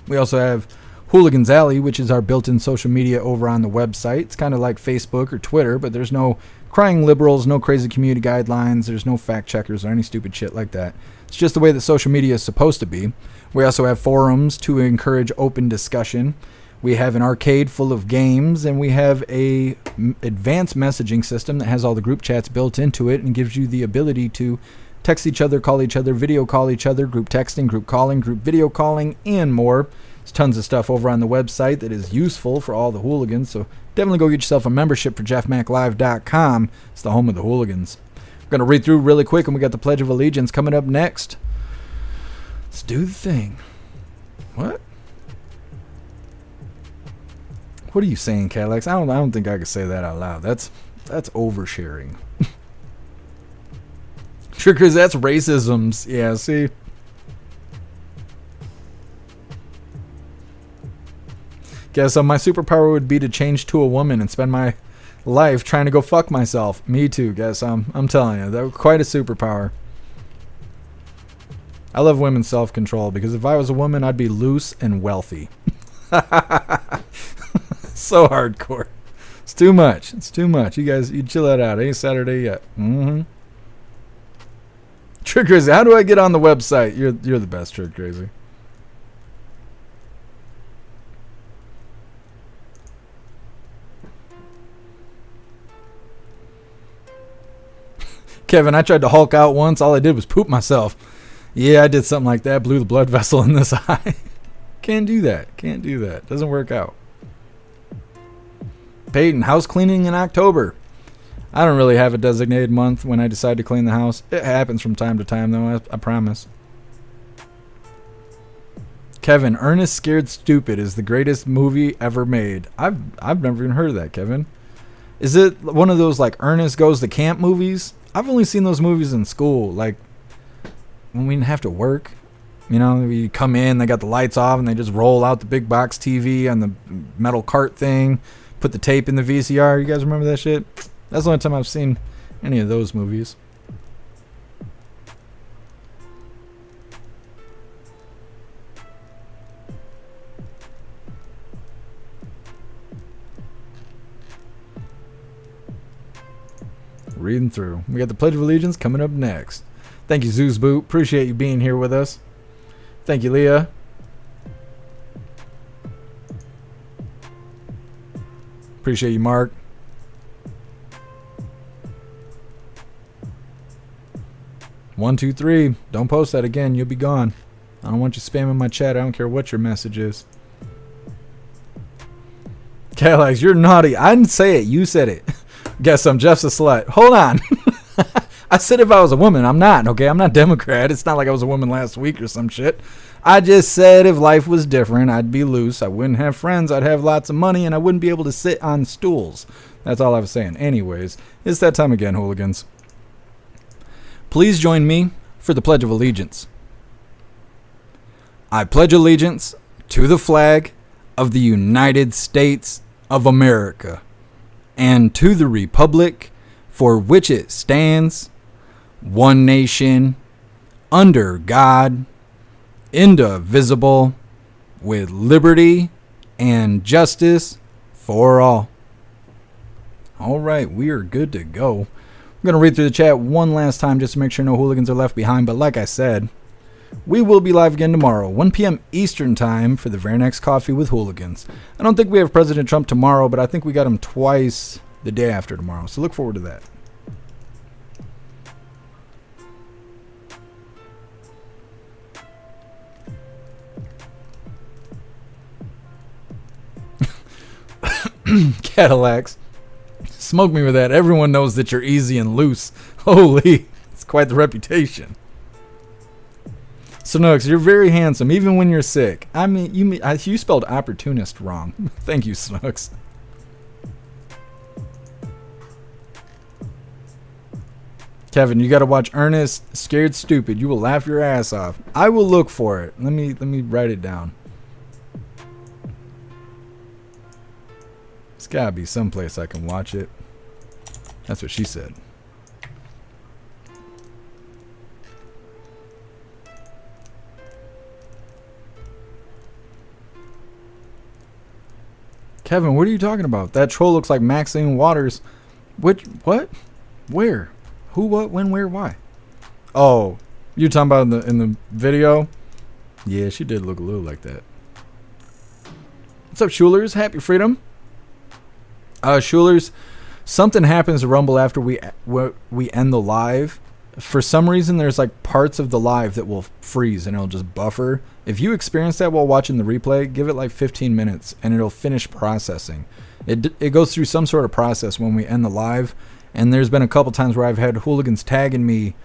We also have Hooligans Alley, which is our built-in social media over on the website. It's kind of like Facebook or Twitter, but there's no crying liberals, no crazy community guidelines, there's no fact checkers or any stupid shit like that. It's just the way that social media is supposed to be. We also have forums to encourage open discussion. We have an arcade full of games, and we have a advanced messaging system that has all the group chats built into it and gives you the ability to text each other, call each other, video call each other, group texting, group calling, group video calling, and more. There's tons of stuff over on the website that is useful for all the hooligans, so definitely go get yourself a membership for jeffmaclive.com. It's the home of the hooligans. We're going to read through really quick, and we got the Pledge of Allegiance coming up next. Let's do the thing. What? What are you saying, Cadillacs? I don't think I could say that out loud. That's oversharing. Trickers, that's racisms. Yeah, see? Guess my superpower would be to change to a woman and spend my life trying to go fuck myself. Me too, guess. I'm telling you, that was quite a superpower. I love women's self-control because if I was a woman, I'd be loose and wealthy. So hardcore. It's too much. It's too much. You guys, you chill that out. It ain't Saturday yet. Trick Crazy, how do I get on the website? You're the best, Trick Crazy. Kevin, I tried to Hulk out once. All I did was poop myself. Yeah, I did something like that. Blew the blood vessel in this eye. Can't do that. Can't do that. Doesn't work out. Peyton, house cleaning in October. I don't really have a designated month when I decide to clean the house. It happens from time to time, though. I promise. Kevin, Ernest Scared Stupid is the greatest movie ever made. I've never even heard of that, Kevin. Is it one of those like Ernest Goes to Camp movies? I've only seen those movies in school, like when we didn't have to work. You know, we come in, they got the lights off, and they just roll out the big box TV on the metal cart thing, put the tape in the VCR. You guys remember that shit? That's the only time I've seen any of those movies. Reading through. We got the Pledge of Allegiance coming up next. Thank you, Zeus Boot. Appreciate you being here with us. Thank you, Leah. Appreciate you, Mark. One, two, three. Don't post that again. You'll be gone. I don't want you spamming my chat. I don't care what your message is. Cadillacs, you're naughty. I didn't say it. You said it. Guess I'm Jeff's a slut. Hold on. I said if I was a woman. I'm not, okay? I'm not Democrat. It's not like I was a woman last week or some shit. I just said if life was different, I'd be loose. I wouldn't have friends. I'd have lots of money, and I wouldn't be able to sit on stools. That's all I was saying. Anyways, it's that time again, hooligans. Please join me for the Pledge of Allegiance. I pledge allegiance to the flag of the United States of America and to the republic for which it stands, one nation, under God, indivisible, with liberty and justice for all. All right, we are good to go. I'm going to read through the chat one last time just to make sure no hooligans are left behind. But like I said, we will be live again tomorrow, 1 p.m. Eastern time for the very next Coffee with Hooligans. I don't think we have President Trump tomorrow, but I think we got him twice the day after tomorrow. So look forward to that. Cadillacs. Smoke me with that. Everyone knows that you're easy and loose. Holy, it's quite the reputation. Snooks, you're very handsome, even when you're sick. I mean, you spelled opportunist wrong. Thank you, Snooks. Kevin, you got to watch Ernest Scared Stupid. You will laugh your ass off. I will look for it. Let me write it down. It's gotta be someplace I can watch it. That's what she said. Kevin, what are you talking about? That troll looks like Maxine Waters. Which, what? Where? Who, what, when, where, why? Oh, you're talking about in the video? Yeah, she did look a little like that. What's up, Schulers? Happy Freedom. Schulers, something happens to Rumble after we end the live. For some reason, there's like parts of the live that will freeze and it'll just buffer. If you experience that while watching the replay, give it like 15 minutes and it'll finish processing. It goes through some sort of process when we end the live. And there's been a couple times where I've had hooligans tagging me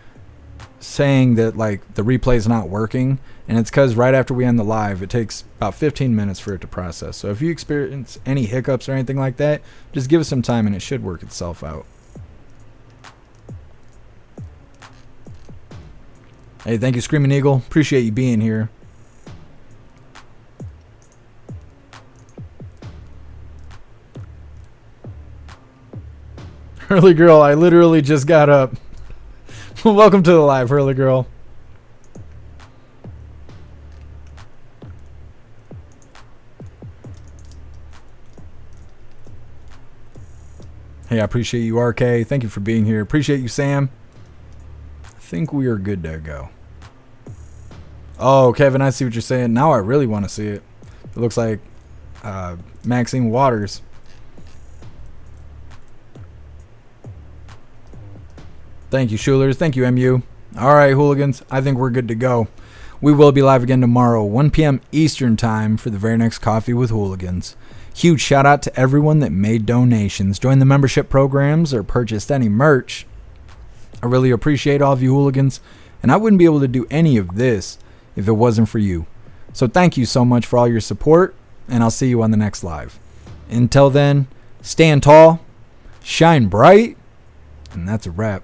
saying that like the replay is not working. And it's because right after we end the live, it takes about 15 minutes for it to process. So if you experience any hiccups or anything like that, just give it some time and it should work itself out. Hey, thank you, Screaming Eagle. Appreciate you being here. Hurley Girl, I literally just got up. Welcome to the live, Hurley Girl. Hey, I appreciate you, RK. Thank you for being here. Appreciate you, Sam. I think we are good to go. Oh, Kevin, I see what you're saying. Now I really want to see it. It looks like Maxine Waters. Thank you, Schulers. Thank you, MU. All right, hooligans. I think we're good to go. We will be live again tomorrow, 1 p.m. Eastern time for the very next Coffee with Hooligans. Huge shout out to everyone that made donations, joined the membership programs, or purchased any merch. I really appreciate all of you hooligans, and I wouldn't be able to do any of this if it wasn't for you. So thank you so much for all your support, and I'll see you on the next live. Until then, stand tall, shine bright, and that's a wrap.